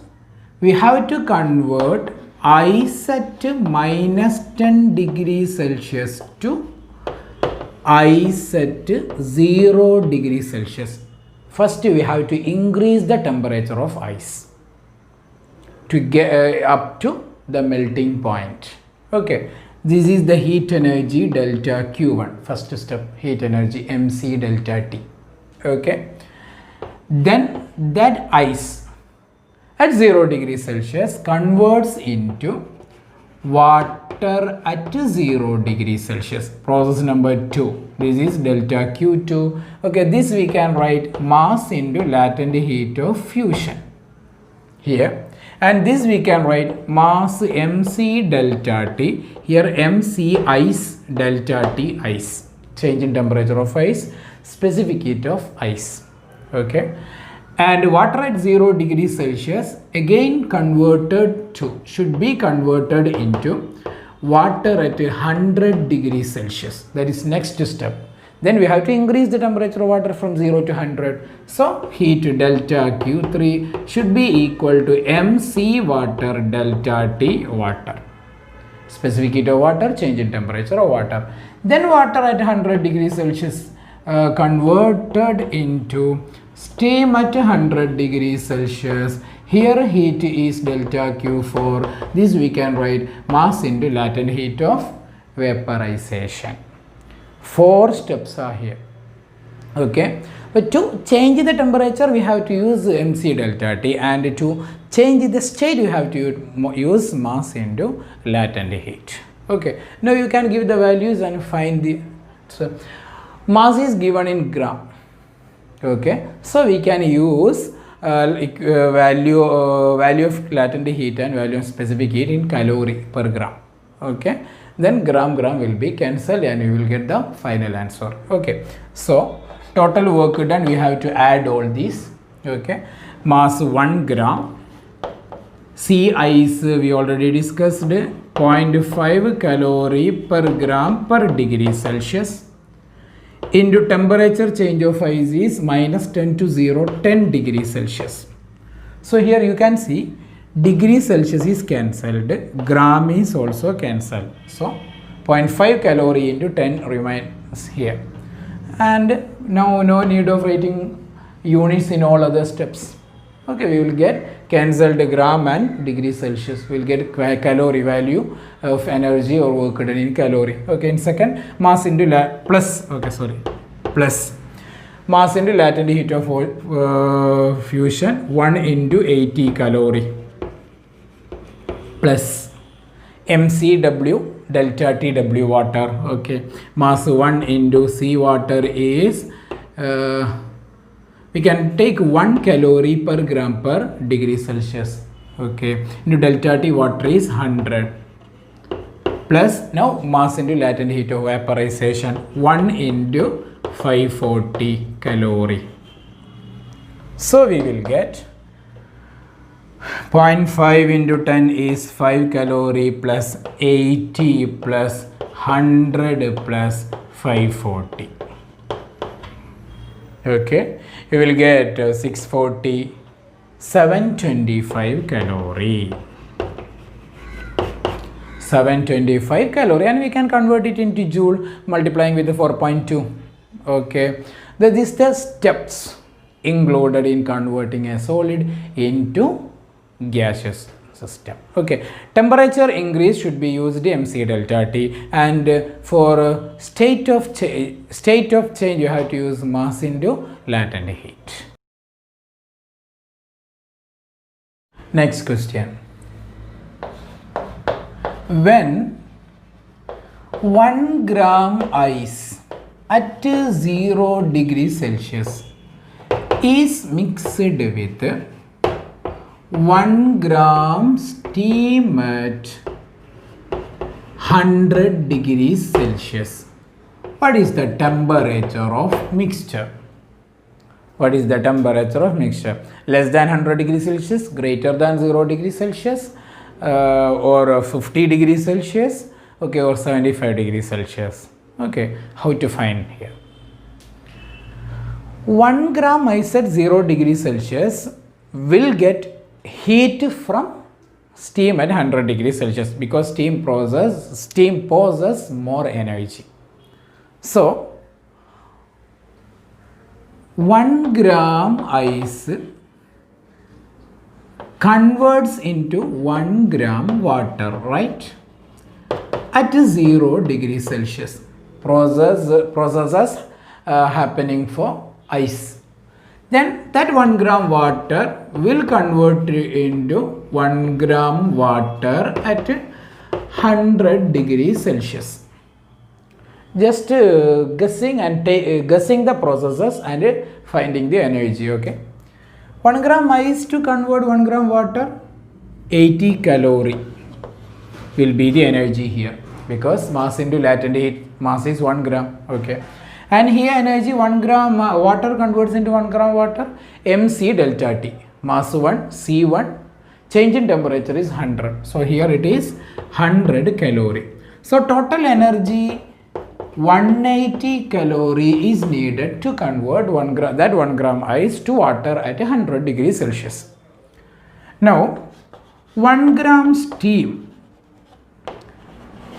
we have to convert ice at minus 10 degrees Celsius to ice at 0 degrees Celsius. First, we have to increase the temperature of ice to get up to the melting point. Okay, this is the heat energy delta Q1. First step, heat energy mc delta T. Okay, then that ice at 0 degrees Celsius converts into water at 0 degrees Celsius. Process number 2. This is delta Q2. Okay, this we can write mass into latent heat of fusion here. And this we can write mass mc delta T. Here mc ice delta T ice. Change in temperature of ice, specific heat of ice. Okay. And water at 0 degrees Celsius again should be converted into water at 100 degrees Celsius. That is next step. Then we have to increase the temperature of water from 0 to 100. So heat delta Q3 should be equal to mc water delta T water. Specific heat of water, change in temperature of water. Then water at 100 degrees Celsius converted into steam at 100 degrees Celsius. Here heat is delta Q4. This we can write mass into latent heat of vaporization. 4 steps are here. Okay. But to change the temperature we have to use mc delta T, and to change the state you have to use mass into latent heat. Okay. Now you can give the values and find the mass is given in gram. Okay. So we can use value of latent heat and value of specific heat in calorie per gram. Okay. Then gram will be cancelled and we will get the final answer. Okay. So total work done, we have to add all these. Okay. Mass 1 gram. C ice we already discussed, 0.5 calorie per gram per degree Celsius. Into temperature change of ice is minus 10 to 0, 10 degrees Celsius. So here you can see degree Celsius is cancelled, gram is also cancelled. So 0.5 calorie into 10 remains here. And now no need of writing units in all other steps. Okay, we will get cancelled gram and degree Celsius. We will get calorie value of energy or work done in calorie. Okay, in second, mass into plus mass into latent heat of fusion 1 into 80 calorie plus mcw delta tw water. Okay, mass 1 into C water is we can take 1 calorie per gram per degree Celsius. Okay, into delta T water is 100 plus now mass into latent heat of vaporization 1 into 540 calorie. So we will get 0.5 into 10 is 5 calorie plus 80 plus 100 plus 540. Okay, you will get 640, 725 calorie. 725 calorie, and we can convert it into joule multiplying with the 4.2. Okay, these are steps included in converting a solid into gaseous system. Okay, temperature increase should be used mc delta T, and for state of change you have to use mass into latent heat. Next question. When 1 gram ice at 0 degrees Celsius is mixed with 1 gram steam at 100 degrees Celsius, what is the temperature of mixture? What is the temperature of mixture? Less than 100 degrees Celsius, greater than 0 degrees Celsius, or 50 degrees Celsius, okay, or 75 degrees Celsius. Okay, how to find here? 1 gram ice at 0 degrees Celsius will get heat from steam at 100 degrees Celsius because steam possesses more energy. So 1 gram ice converts into 1 gram water, right? At 0 degrees Celsius. Processes happening for ice. Then that 1 gram water will convert into 1 gram water at 100 degrees Celsius. Just guessing the processes and finding the energy. Okay, 1 gram ice to convert 1 gram water, 80 calorie will be the energy here, because mass into latent heat, mass is 1 gram. Okay, and here energy 1 gram water converts into 1 gram water, mc delta t, mass 1, c1, change in temperature is 100. So here it is 100 calorie. So total energy 180 calorie is needed to convert 1 gram, that 1 gram ice to water at 100 degrees Celsius. Now 1 gram steam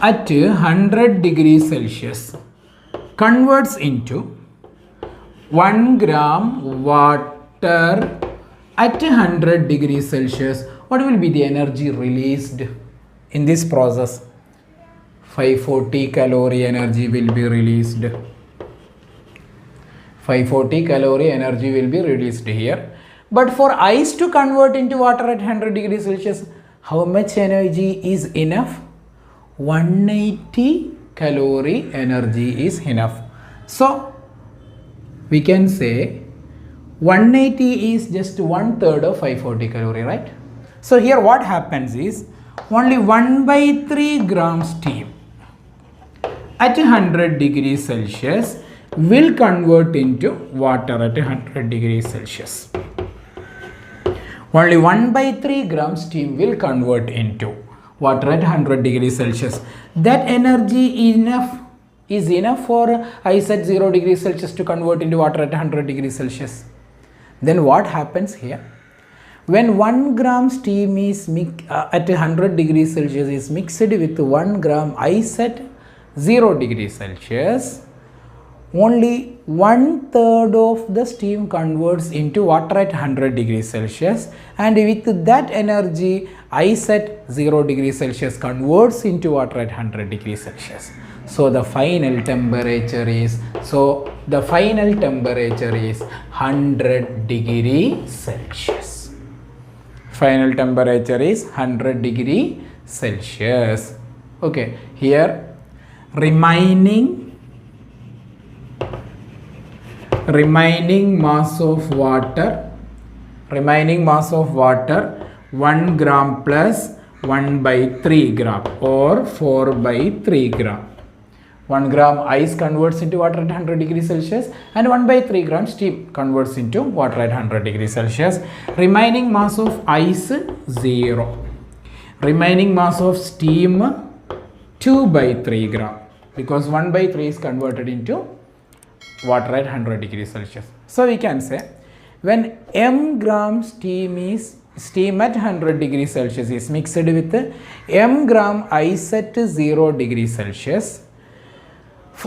at 100 degrees Celsius converts into 1 gram water at 100 degrees Celsius. What will be the energy released in this process? 540 calorie energy will be released. 540 calorie energy will be released here. But for ice to convert into water at 100 degrees Celsius, how much energy is enough? 180 calorie energy is enough. So we can say 180 is just 1/3 of 540 calorie, right? So here what happens is only 1/3 gram steam at 100 degrees Celsius will convert into water at 100 degrees Celsius. Only 1/3 gram steam will convert into water at 100 degrees Celsius. That energy is enough for ice at 0 degrees Celsius to convert into water at 100 degrees Celsius. Then what happens here? When 1 gram steam is at 100 degrees Celsius is mixed with 1 gram ice at 0 degrees Celsius, only 1/3 of the steam converts into water at 100 degrees Celsius, and with that energy ice at 0 degrees Celsius converts into water at 100 degrees Celsius. So the final temperature is 100 degrees Celsius. Final temperature is 100 degrees Celsius. Okay, here remaining mass of water 1 gram plus 1/3 gram or 4/3 gram. 1 gram ice converts into water at 100 degrees Celsius and 1/3 gram steam converts into water at 100 degrees Celsius. Remaining mass of ice 0. Remaining mass of steam 2/3 gram, because 1/3 is converted into water at 100 degrees Celsius. So we can say when m gram steam at 100 degrees Celsius is mixed with m gram ice at 0 degrees Celsius,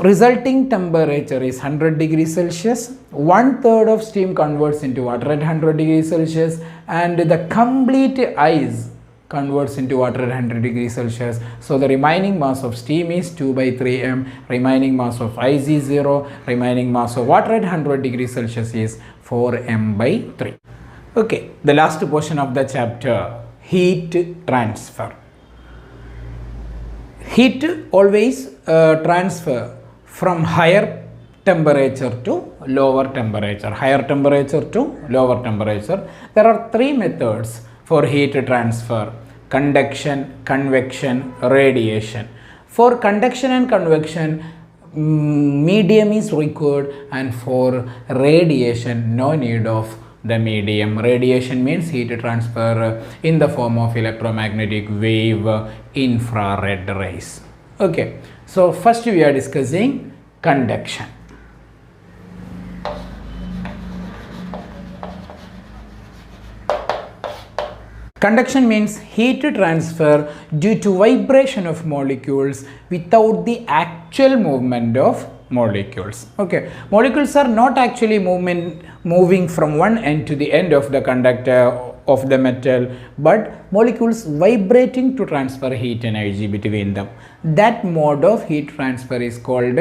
resulting temperature is 100 degrees Celsius. 1/3 of steam converts into water at 100 degrees Celsius, and the complete ice converts into water at 100 degrees Celsius. So the remaining mass of steam is 2/3 m, remaining mass of ice is 0, remaining mass of water at 100 degrees Celsius is 4m/3. Okay, the last portion of the chapter, heat transfer. Heat always transfer from higher temperature to lower temperature, higher temperature to lower temperature. There are 3 methods for heat transfer: conduction, convection, radiation. For conduction and convection, medium is required, and for radiation, no need of the medium. Radiation means heat transfer in the form of electromagnetic wave, infrared rays. Okay, so first we are discussing conduction. Conduction means heat transfer due to vibration of molecules without the actual movement of molecules. Okay, molecules are not actually moving from one end to the end of the conductor of the metal, but molecules vibrating to transfer heat energy between them. That mode of heat transfer is called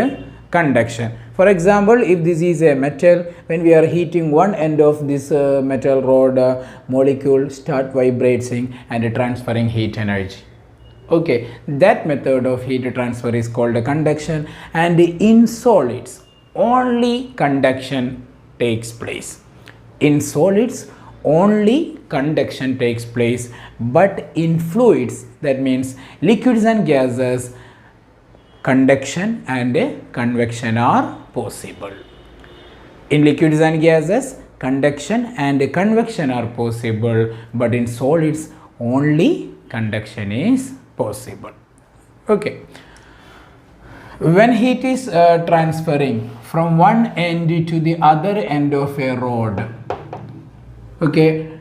conduction. For example, if this is a metal, when we are heating one end of this metal rod, molecule start vibrating and transferring heat energy. Okay, that method of heat transfer is called conduction, and in solids only conduction takes place. In solids only conduction takes place, but in fluids, that means liquids and gases, conduction and convection are possible. In liquids and gases, conduction and convection are possible, but in solids only conduction is possible. Okay. When heat is transferring from one end to the other end of a rod, okay,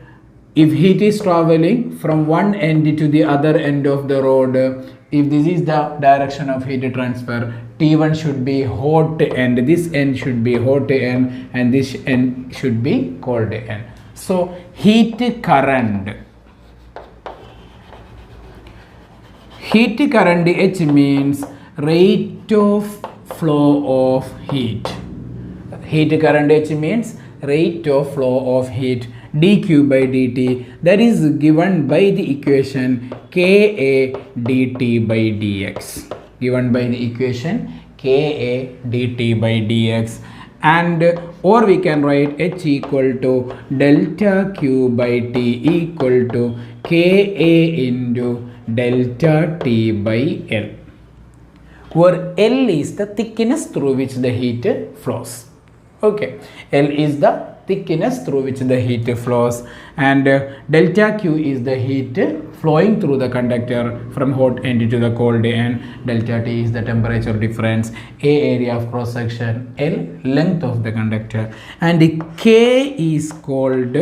if heat is traveling from one end to the other end of the rod, if this is the direction of heat transfer, T1 should be hot end, this end should be hot end, and this end should be cold end. So heat current H means rate of flow of heat. Heat current H means rate of flow of heat, dq by dt, that is given by the equation Ka dt by dx, given by the equation Ka dt by dx, and or we can write H equal to delta q by T equal to Ka into delta T by L, where L is the thickness through which the heat flows. Okay, L is the thickness through which the heat flows, and delta Q is the heat flowing through the conductor from hot end to the cold end. Delta T is the temperature difference, A area of cross section, L length of the conductor, and K is called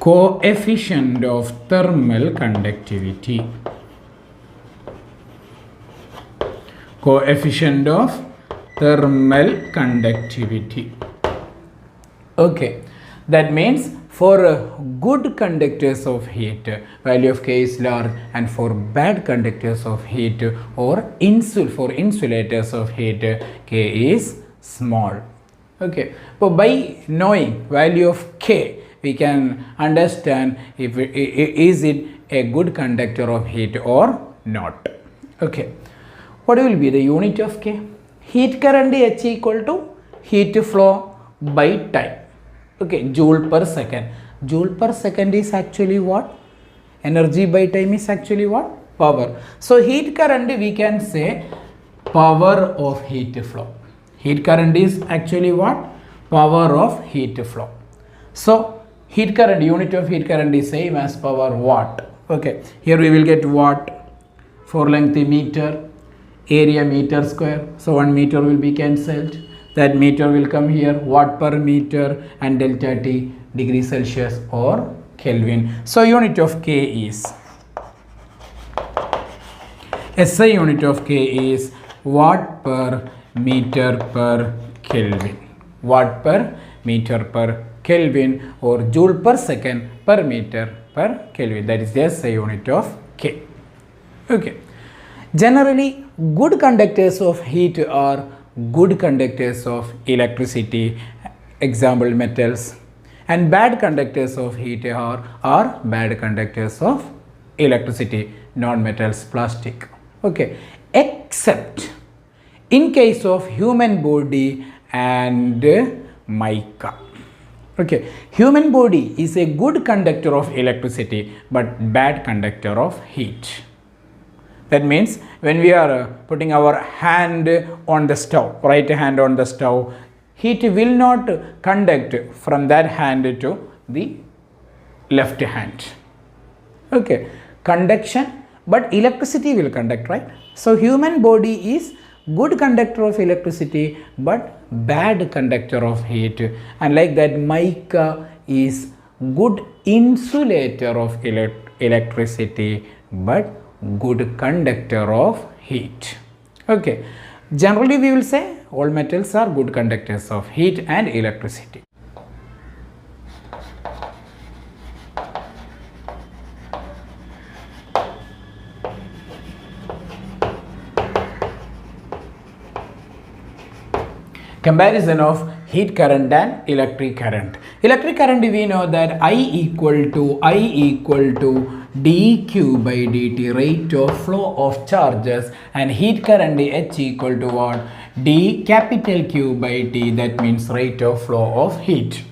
coefficient of thermal conductivity. Coefficient of thermal conductivity. Okay, that means for good conductors of heat, value of K is large, and for bad conductors of heat or for insulators of heat, K is small. Okay, so by knowing value of K, we can understand if is it a good conductor of heat or not. Okay, what will be the unit of K? Heat current H equal to heat flow by time. Okay, joule per second. Joule per second is actually what? Energy by time is actually what? Power. So heat current we can say power of heat flow. Heat current is actually what? Power of heat flow. So heat current, unit of heat current is same as power, watt. Okay, here we will get watt, for length meter, area meter square. So 1 meter will be cancelled. That meter will come here, watt per meter, and delta T degree Celsius or Kelvin. So unit of K is, SI unit of K is watt per meter per Kelvin. Watt per meter per Kelvin, or joule per second per meter per Kelvin. That is the SI unit of K. Okay. Generally, good conductors of heat are good conductors of electricity, example metals, and bad conductors of heat are bad conductors of electricity, non-metals, plastic. Okay, except in case of human body and mica. Okay, human body is a good conductor of electricity but bad conductor of heat. That means when we are putting our hand on the stove, right hand on the stove, heat will not conduct from that hand to the left hand. Okay, conduction, but electricity will conduct, right? So human body is good conductor of electricity but bad conductor of heat, and like that mica is good insulator of electricity but good conductor of heat. Okay, generally we will say all metals are good conductors of heat and electricity. Comparison of heat current and electric current. Electric current, we know that I equal to dq by dt, rate of flow of charges, and heat current H equal to what? D capital Q by T, that means rate of flow of heat.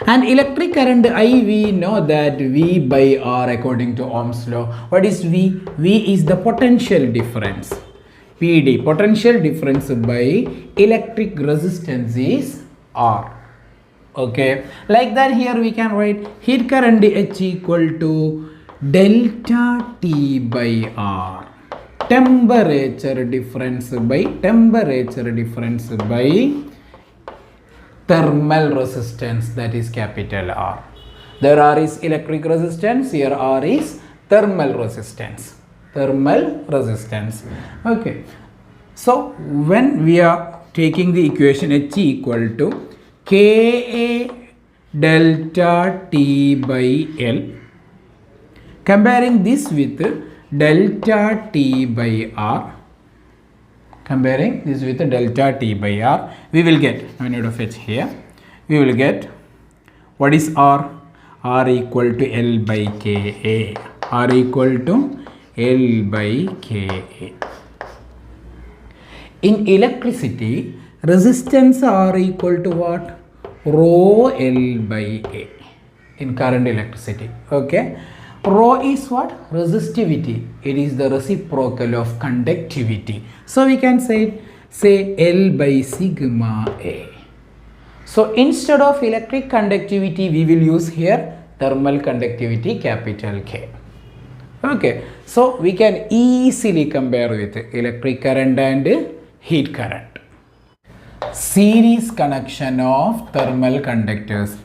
And electric current I, we know that V by R according to Ohm's law. What is V? V is the potential difference. PD, potential difference by electric resistance is R. Okay, like that here we can write heat current H equal to delta T by R. Temperature difference by thermal resistance, that is capital R. There R is electric resistance, here R is thermal resistance. Okay, so when we are taking the equation H equal to Ka delta T by L, comparing this with delta T by R, we will get, no need of H here, we will get, what is R? R equal to L by Ka. R equal to L by Ka. In electricity, resistance R equal to what? Rho L by A. In current electricity. Okay. Rho is what? Resistivity. It is the reciprocal of conductivity. So we can say L by sigma A. So instead of electric conductivity, we will use here thermal conductivity, capital K. Okay. So we can easily compare with electric current and heat current. Series connection of thermal conductors.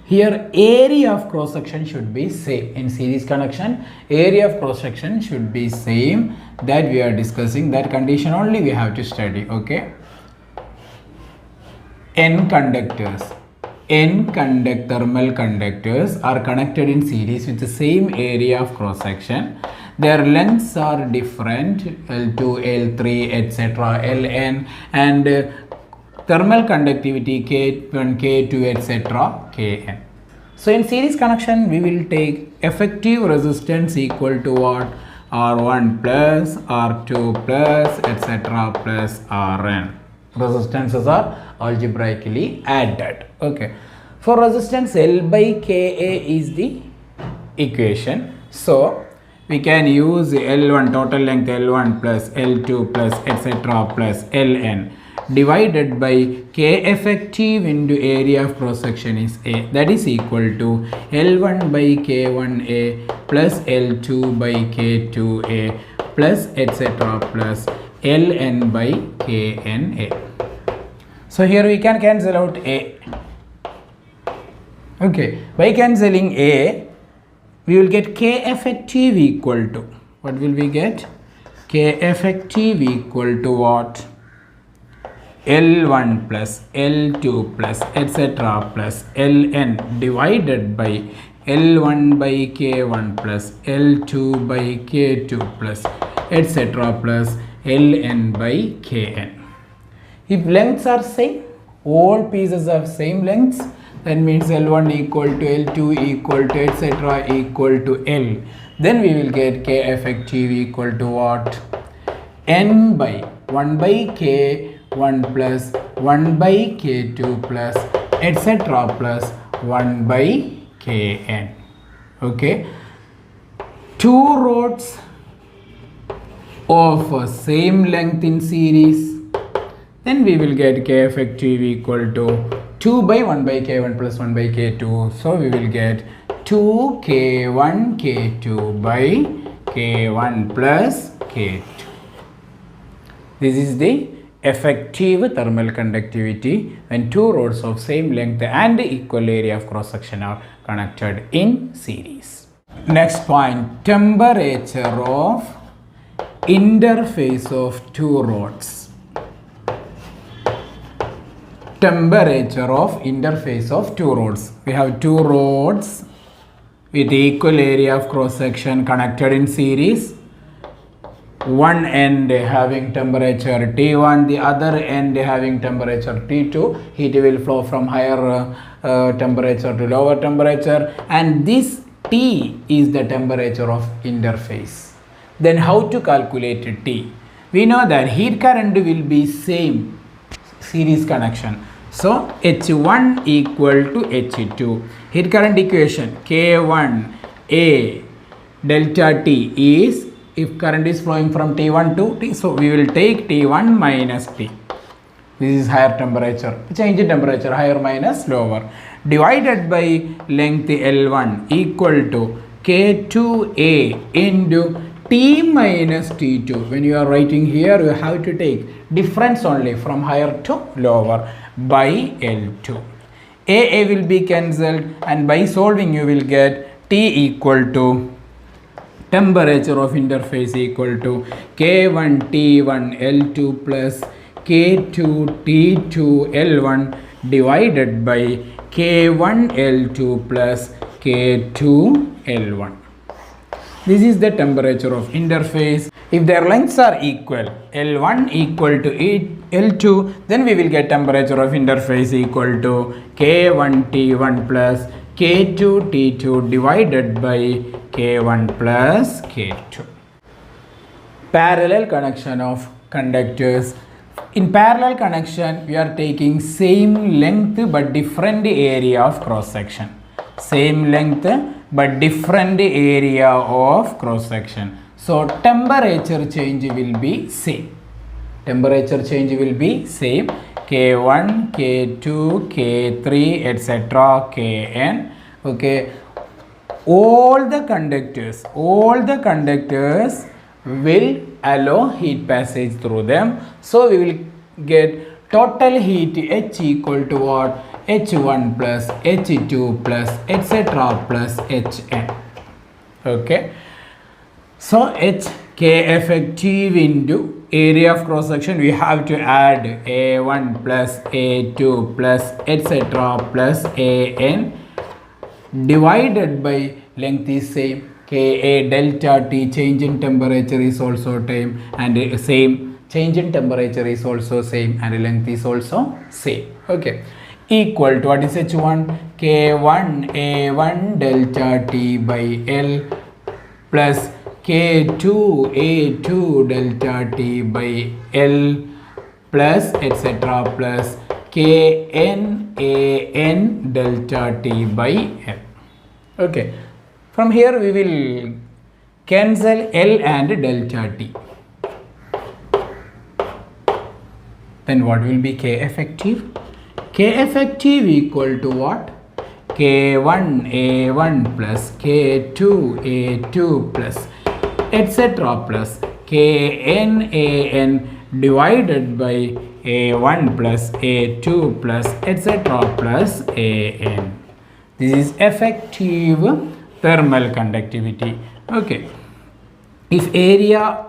Here area of cross section should be same. In series connection, area of cross section should be same. That we are discussing. That condition only we have to study. Okay. Thermal conductors are connected in series with the same area of cross section. Their lengths are different, L2, L3, etc., Ln, and thermal conductivity K1, K2, etc., Kn. So in series connection, we will take effective resistance equal to what? R1 plus R2 plus etc. plus Rn. Resistances are algebraically added. Okay. For resistance, L by Ka is the equation. So we can use L1, total length L1 plus L2 plus etc. plus Ln divided by K effective into area of cross section is A, that is equal to L1 by K1A plus L2 by K2A plus etc. plus Ln by Kna. So here we can cancel out A. Okay, by cancelling A, we will get K effective equal to, what will we get? K effective equal to what? L1 plus L2 plus etc. plus Ln divided by L1 by K1 plus L2 by K2 plus etc. plus Ln by Kn. If lengths are same, all pieces have same lengths, that means L1 equal to L2 equal to etc. equal to L. Then we will get K effective equal to what? N by 1 by K1 plus 1 by K2 plus etc. plus 1 by Kn. Okay. Two rods of same length in series, then we will get K effective equal to 2 by 1 by K1 plus 1 by K2. So we will get 2 K1 K2 by K1 plus K2. This is the effective thermal conductivity when two rods of same length and equal area of cross section are connected in series. Next point, temperature of interface of two rods. Temperature of interface of two rods. We have two rods with equal area of cross section connected in series. One end having temperature T1, the other end having temperature T2. Heat will flow from higher temperature to lower temperature, and this T is the temperature of interface. Then how to calculate T? We know that heat current will be same series connection. So H1 equal to H2. Heat current equation K1 A delta T is, if current is flowing from T1 to T, so we will take T1 minus T. This is higher temperature, change in temperature, higher minus lower, divided by length L1 equal to K2A into T minus T2. When you are writing here, you have to take difference only from higher to lower by L2. A will be cancelled, and by solving you will get T equal to temperature of interface equal to K1 T1 L2 plus K2 T2 L1 divided by K1 L2 plus K2 L1. This is the temperature of interface. If their lengths are equal, L1 equal to L2, then we will get temperature of interface equal to K1 T1 plus K2 T2 divided by K1 plus K2. Parallel connection of conductors. In parallel connection, we are taking same length but different area of cross section. Same length but different area of cross section. So temperature change will be same. Temperature change will be same. K1, K2, K3, etc. Kn. Okay. All the conductors will allow heat passage through them. So we will get total heat H equal to what? H1 plus H2 plus etc. plus Hn. Okay. So H K effective into area of cross section, we have to add A1 plus A2 plus etc. plus An divided by length is same. Ka delta T, change in temperature is also same, and same change in temperature is also same, and length is also same. Okay. Equal to what is H1? K1 A1 delta T by L plus K2 A2 delta T by L plus etc. plus Kn An delta T by L. Okay. From here we will cancel L and delta T. Then what will be K effective? K effective equal to what? K1 A1 plus K2 A2 plus etc. plus Kn An divided by A1 plus A2 plus etc. plus An. This is effective thermal conductivity. Okay. If area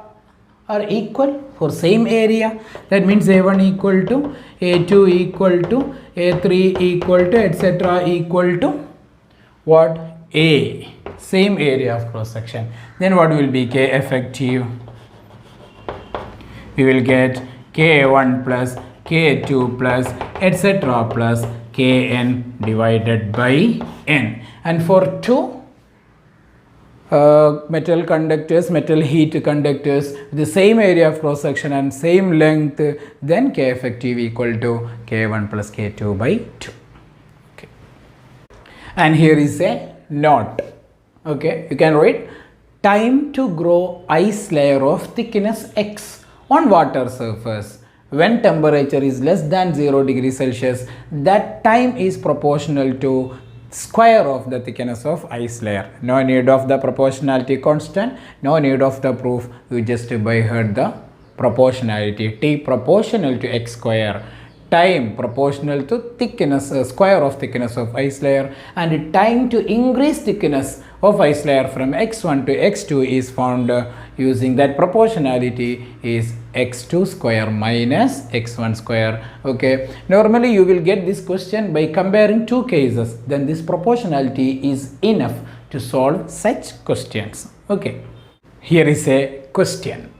are equal for same area, that means A1 equal to A2 equal to A3 equal to etc. equal to what? A, same area of cross section. Then what will be K effective? We will get K1 plus K2 plus etc. plus Kn divided by N. And for two metal conductors, metal heat conductors, the same area of cross section and same length, then K effective equal to K1 plus K2 by 2. Okay. And here is a note. Okay, you can write time to grow ice layer of thickness x on water surface when temperature is less than 0 degrees Celsius. That time is proportional to square of the thickness of ice layer. No need of the proportionality constant, no need of the proof, you just by heard the proportionality. T proportional to x square, time proportional to thickness, square of thickness of ice layer, and time to increase thickness of ice layer from x1 to x2 is found using that proportionality is x2 square minus x1 square. Okay, normally you will get this question by comparing two cases, then this proportionality is enough to solve such questions. Okay, here is a question.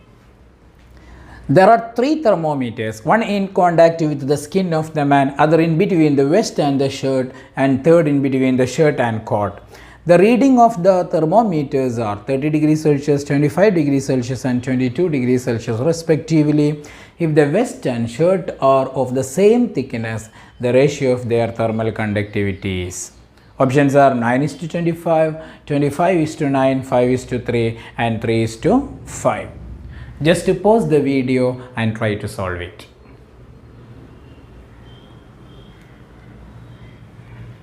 There are 3 thermometers, one in contact with the skin of the man, other in between the vest and the shirt, and third in between the shirt and coat. The reading of the thermometers are 30 degrees Celsius, 25 degrees Celsius and 22 degrees Celsius respectively. If the vest and shirt are of the same thickness, the ratio of their thermal conductivity is. Options are 9:25, 25:9, 5:3 and 3:5. Just pause the video and try to solve it.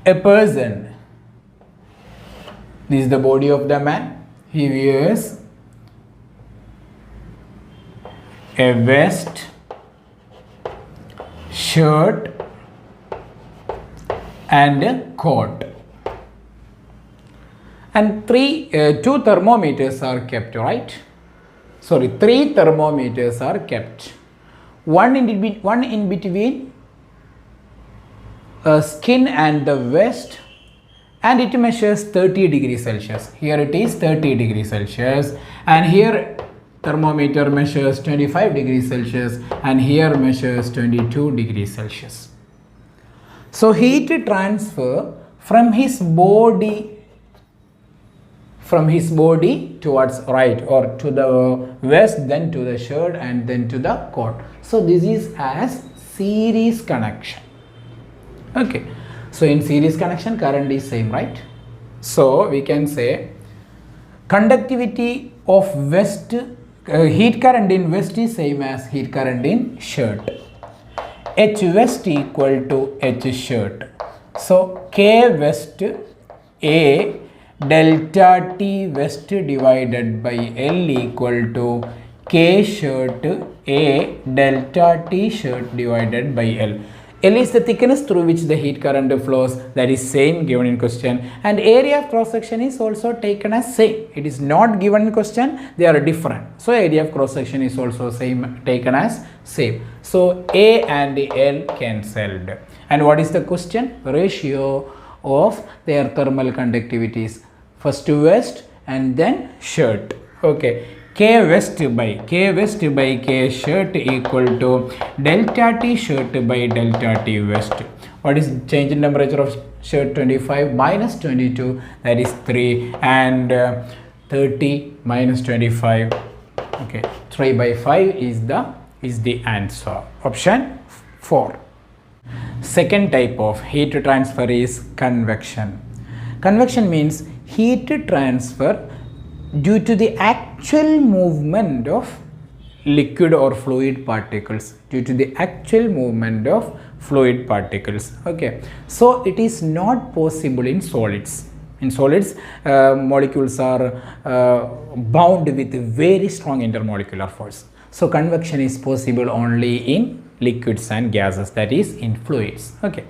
A person. This is the body of the man. He wears a vest, shirt and a coat. And two thermometers are kept, right? Sorry, 3 thermometers are kept. One in between skin and the vest, and it measures 30 degrees Celsius. Here it is 30 degrees Celsius, and here thermometer measures 25 degrees Celsius, and here measures 22 degrees Celsius. So heat transfer from his body towards right, or to the vest, then to the shirt and then to the coat. So this is as series connection. Okay, so in series connection current is same, right? So we can say conductivity of vest, heat current in vest is same as heat current in shirt. H vest equal to H shirt. So K vest A delta T vest divided by L equal to K shirt A delta T shirt divided by L. L is the thickness through which the heat current flows, that is same given in question, and area of cross section is also taken as same. It is not given in question, they are different. So area of cross section is also same, taken as same. So A and L cancelled. And what is the question? Ratio of their thermal conductivities. First vest and then shirt. Okay. K vest by K shirt equal to delta T shirt by delta T vest. What is change in temperature of shirt? 25 minus 22, that is 3, and 30 minus 25. Okay, 3 by 5 is the answer. Option 4. Second type of heat transfer is convection. Convection means heat transfer due to the actual movement of liquid or fluid particles, okay. So it is not possible in solids. In solids, molecules are bound with very strong intermolecular force. So convection is possible only in liquids and gases, that is in fluids, okay.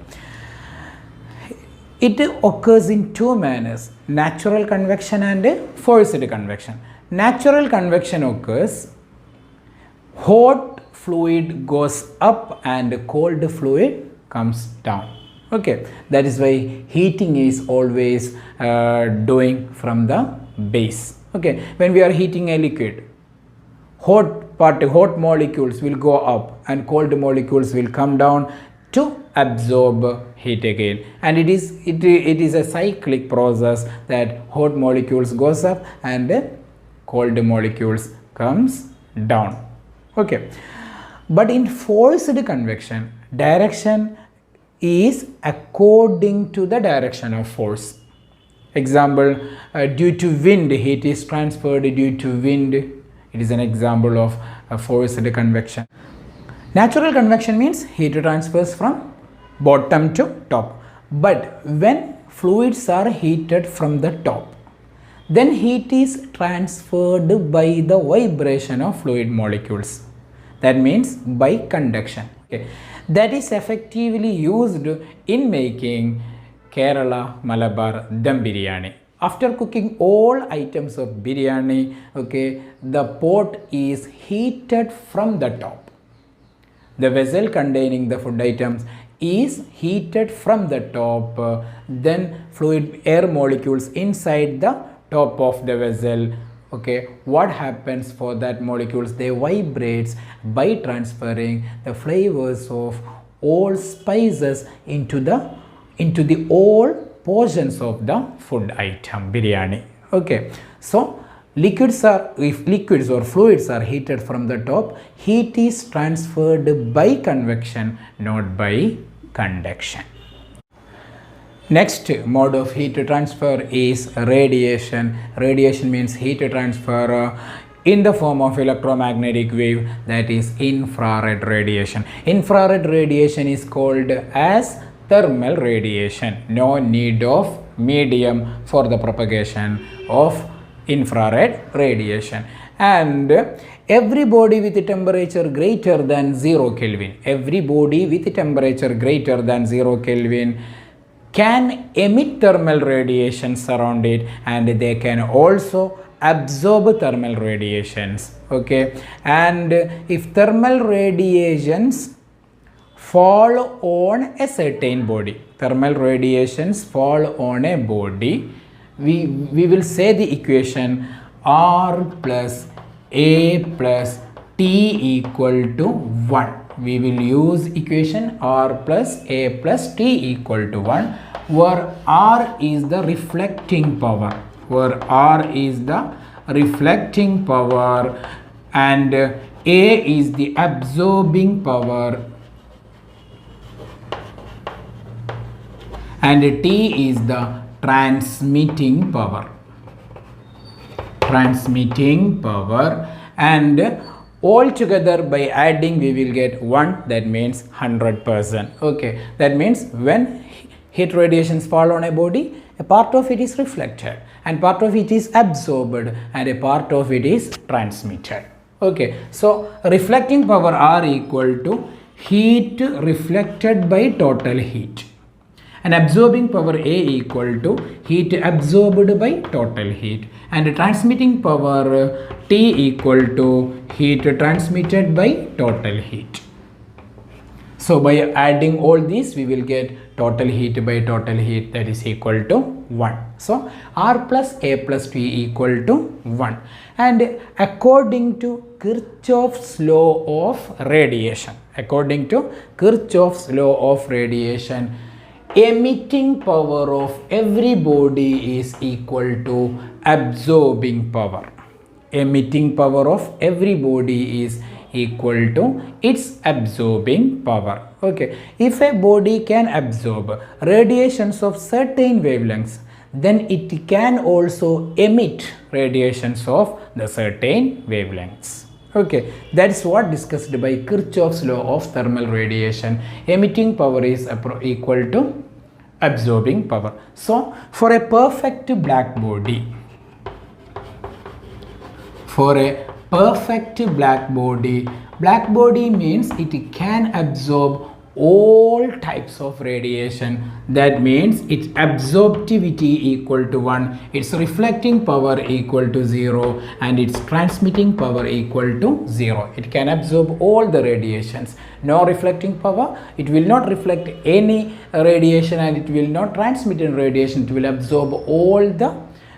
It occurs in two manners, natural convection and forced convection. Natural convection occurs, hot fluid goes up and cold fluid comes down. Okay, that is why heating is always doing from the base. Okay, when we are heating a liquid, hot molecules will go up and cold molecules will come down to absorb heat again, and it is a cyclic process that hot molecules goes up and cold molecules comes down. Okay, but in forced convection, direction is according to the direction of force. Example, due to wind, heat is transferred due to wind. It is an example of a forced convection. Natural convection means heat transfers from bottom to top. But when fluids are heated from the top, then heat is transferred by the vibration of fluid molecules. That means by conduction. Okay. That is effectively used in making Kerala Malabar Dum Biryani. After cooking all items of biryani, okay, the pot is heated from the top. The vessel containing the food items is heated from the top, then fluid air molecules inside the top of the vessel. Okay, what happens for that molecules? They vibrates by transferring the flavors of all spices into the all portions of the food item biryani. Okay, so if liquids or fluids are heated from the top, heat is transferred by convection, not by conduction. Next mode of heat transfer is radiation. Radiation means heat transfer in the form of electromagnetic wave, that is infrared radiation. Infrared radiation is called as thermal radiation. No need of medium for the propagation of infrared radiation. And every body with temperature greater than 0 Kelvin, every body with temperature greater than 0 Kelvin can emit thermal radiations around it, and they can also absorb thermal radiations. Okay, and if thermal radiations fall on a certain body, thermal radiations fall on a body, we will say the equation R plus A plus T equal to 1. We will use equation R plus A plus T equal to 1, where R is the reflecting power, and A is the absorbing power, and T is the transmitting power, and all together by adding we will get 1, that means 100%. Okay, that means when heat radiations fall on a body, a part of it is reflected and part of it is absorbed and a part of it is transmitted. Okay, so reflecting power R equal to heat reflected by total heat, and absorbing power A equal to heat absorbed by total heat, and transmitting power T equal to heat transmitted by total heat. So by adding all these we will get total heat by total heat, that is equal to 1. So R plus A plus T equal to 1. And according to Kirchhoff's law of radiation, emitting power of every body is equal to absorbing power. Emitting power of every body is equal to its absorbing power. Okay, if a body can absorb radiations of certain wavelengths, then it can also emit radiations of the certain wavelengths. Okay, that's what discussed by Kirchhoff's law of thermal radiation. Emitting power is equal to absorbing power. So for a perfect black body, black body means it can absorb all types of radiation. That means its absorptivity equal to 1, its reflecting power equal to 0, and its transmitting power equal to 0. It can absorb all the radiations. No reflecting power, it will not reflect any radiation, and it will not transmit any radiation. It will absorb all the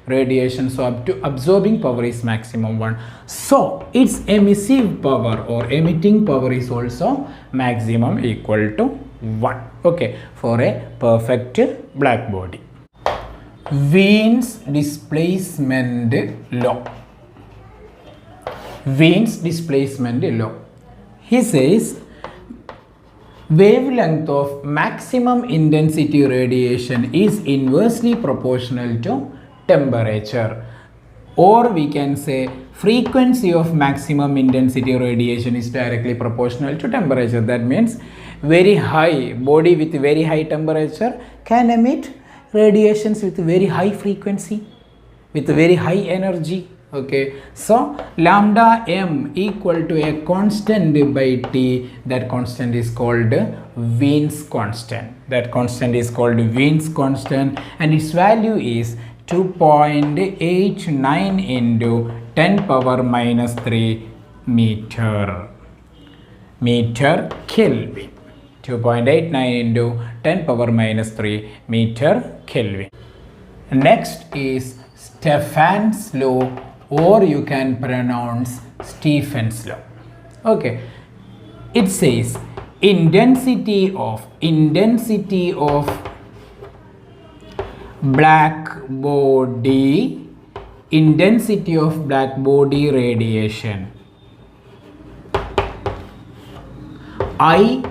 radiation. So up to absorbing power is maximum 1. So its emissive power or emitting power is also maximum equal to 1. Okay, for a perfect black body. Wien's displacement law. He says wavelength of maximum intensity radiation is inversely proportional to temperature, or we can say frequency of maximum intensity radiation is directly proportional to temperature. That means very high body with very high temperature can emit radiations with very high frequency, with very high energy. Okay, so lambda m equal to a constant by T. That constant is called Wien's constant. And its value is 2.89 into 10 power minus 3 meter Kelvin. 2.89 into 10 power minus 3 meter Kelvin. Next is Stefan's law, or you can pronounce Stephen's law. Okay, it says intensity of black body, intensity of black body radiation. I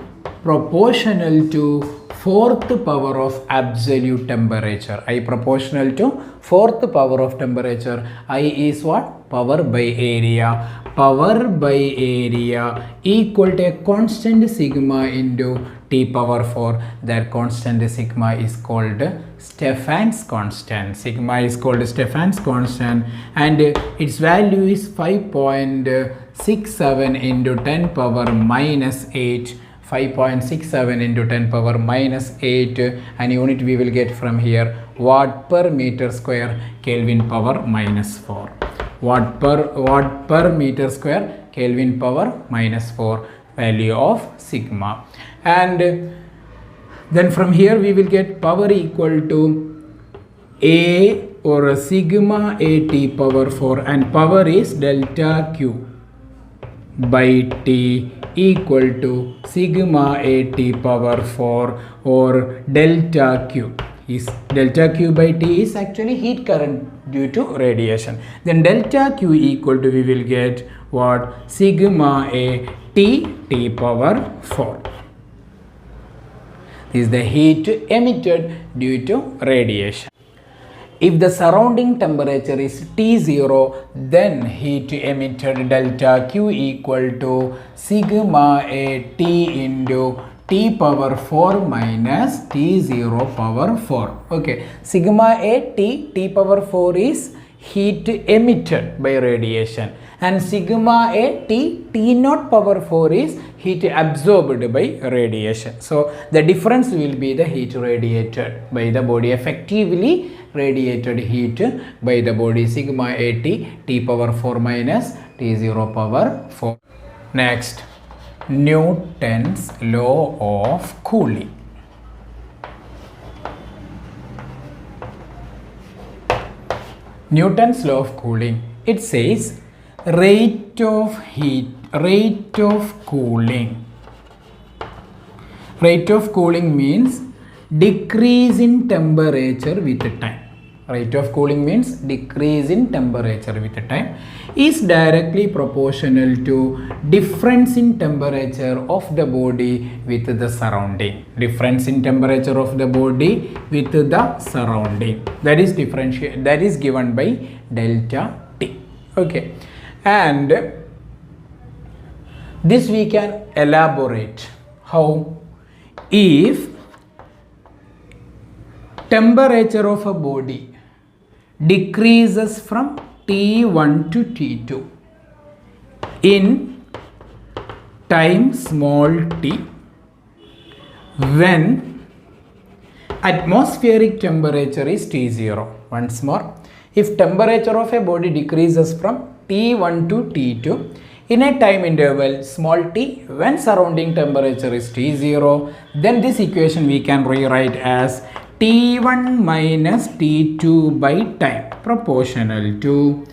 proportional to fourth power of absolute temperature. I proportional to fourth power of temperature. I is what? Power by area. Power by area equal to a constant sigma into T power 4. That constant sigma is called Stefan's constant. Sigma is called Stefan's constant, and its value is 5.67 into 10 power minus 8. 5.67 into 10 power minus 8, and unit we will get from here watt per meter square Kelvin power minus 4. Watt per meter square Kelvin power minus 4 value of sigma. And then from here we will get power equal to A or sigma A T power 4, and power is delta Q by T equal to sigma A T power 4 or delta Q. Is delta Q by T is actually heat current due to radiation. Then delta Q equal to, we will get what? Sigma A T T power 4. This is the heat emitted due to radiation. If the surrounding temperature is T0, then heat emitted delta Q equal to sigma A T into T power 4 minus T0 power 4. Okay, sigma A T power 4 is heat emitted by radiation, and sigma A T naught power 4 is heat absorbed by radiation. So the difference will be the heat radiated by the body, effectively radiated heat by the body, sigma A T power 4 minus T0 power 4. Next, Newton's law of cooling. Newton's law of cooling, it says rate of cooling. Rate of cooling means decrease in temperature with time. Rate of cooling means decrease in temperature with time is directly proportional to difference in temperature of the body with the surrounding. Difference in temperature of the body with the surrounding. That is that is given by delta T. Okay, and this we can elaborate. How? If temperature of a body decreases from T1 to T2 in time small t, when atmospheric temperature is T0. Once more, if temperature of a body decreases from T1 to T2 in a time interval small t, when surrounding temperature is T0, then this equation we can rewrite as T1 minus T2 by time proportional to,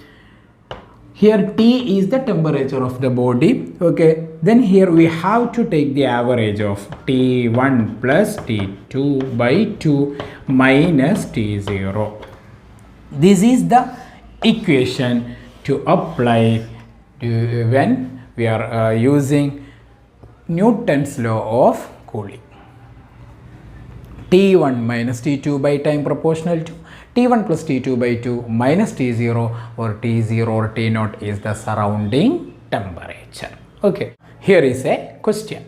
here T is the temperature of the body. Okay, then here we have to take the average of T1 plus T2 by 2 minus T0. This is the equation to apply when we are using Newton's law of cooling. T1 minus T2 by time proportional to T1 plus T2 by 2 minus T0, or T0 or T0 is the surrounding temperature. Okay, here is a question.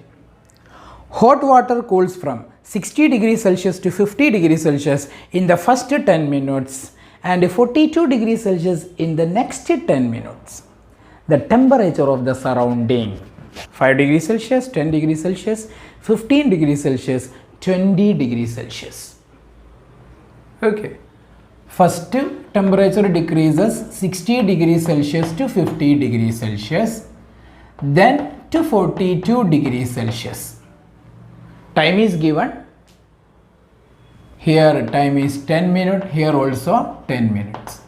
Hot water cools from 60 degrees Celsius to 50 degrees Celsius in the first 10 minutes and 42 degrees Celsius in the next 10 minutes. The temperature of the surrounding: 5 degrees Celsius, 10 degrees Celsius, 15 degrees Celsius, 20 degrees Celsius. Okay, first temperature decreases 60 degrees Celsius to 50 degrees Celsius, then to 42 degrees Celsius. Time is given. Here time is 10 minutes, here also 10 minutes.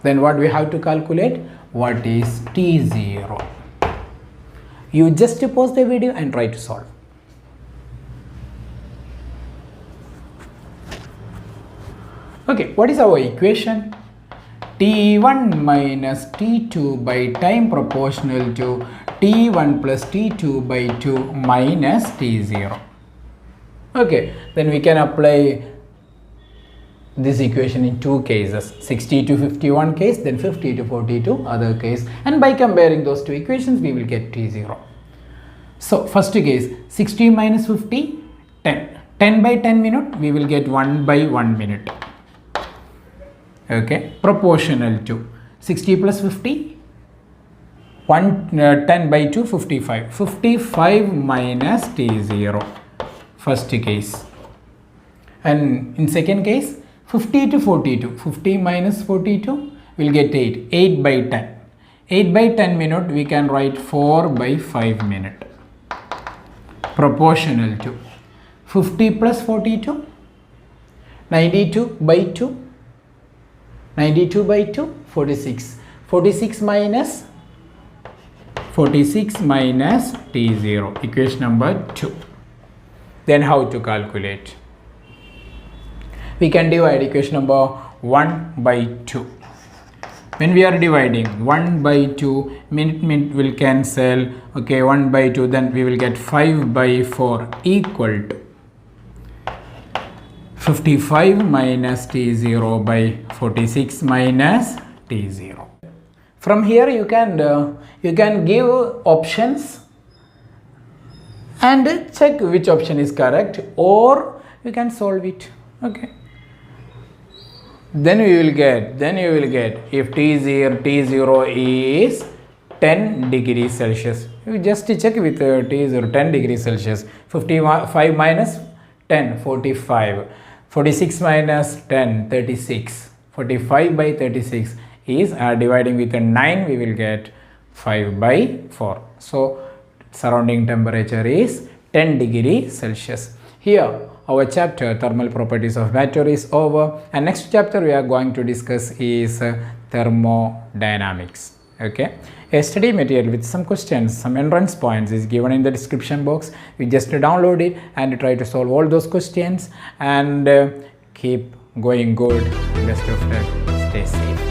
Then what we have to calculate? What is T0? You just pause the video and try to solve. Okay, what is our equation? T1 minus T2 by time proportional to T1 plus T2 by 2 minus T0. Okay, then we can apply this equation in two cases, 60 to 51 case, then 50 to 42 other case, and by comparing those two equations we will get T0. So first case, 60 minus 50, 10. 10 by 10 minute, we will get 1 by 1 minute. Okay, proportional to 60 plus 50, 10 by 2, 55. 55 minus T0, first case. And in second case, 50 to 42, 50 minus 42, we'll get 8, 8 by 10. 8 by 10 minute, we can write 4 by 5 minute. Proportional to 50 plus 42, 92 by 2, 92 by 2, 46. 46 minus T0, equation number 2. Then how to calculate? We can divide equation number 1 by 2. When we are dividing 1 by 2, minute will cancel. Okay, 1 by 2, then we will get 5 by 4 equal to 55 minus T0 by 46 minus T0. From here you can give options and check which option is correct, or you can solve it. Okay. Then you will get if T0 is 10 degrees Celsius. You just check with T0 10 degrees Celsius. 55 minus 10, 45. 46 minus 10, 36. 45 by 36 is dividing with a 9, we will get 5 by 4. So surrounding temperature is 10 degrees Celsius. Here our chapter thermal properties of matter is over, and next chapter we are going to discuss is thermodynamics. Okay, a study material with some questions, some entrance points is given in the description box. You just download it and try to solve all those questions, and keep going good. Best of luck. Stay safe.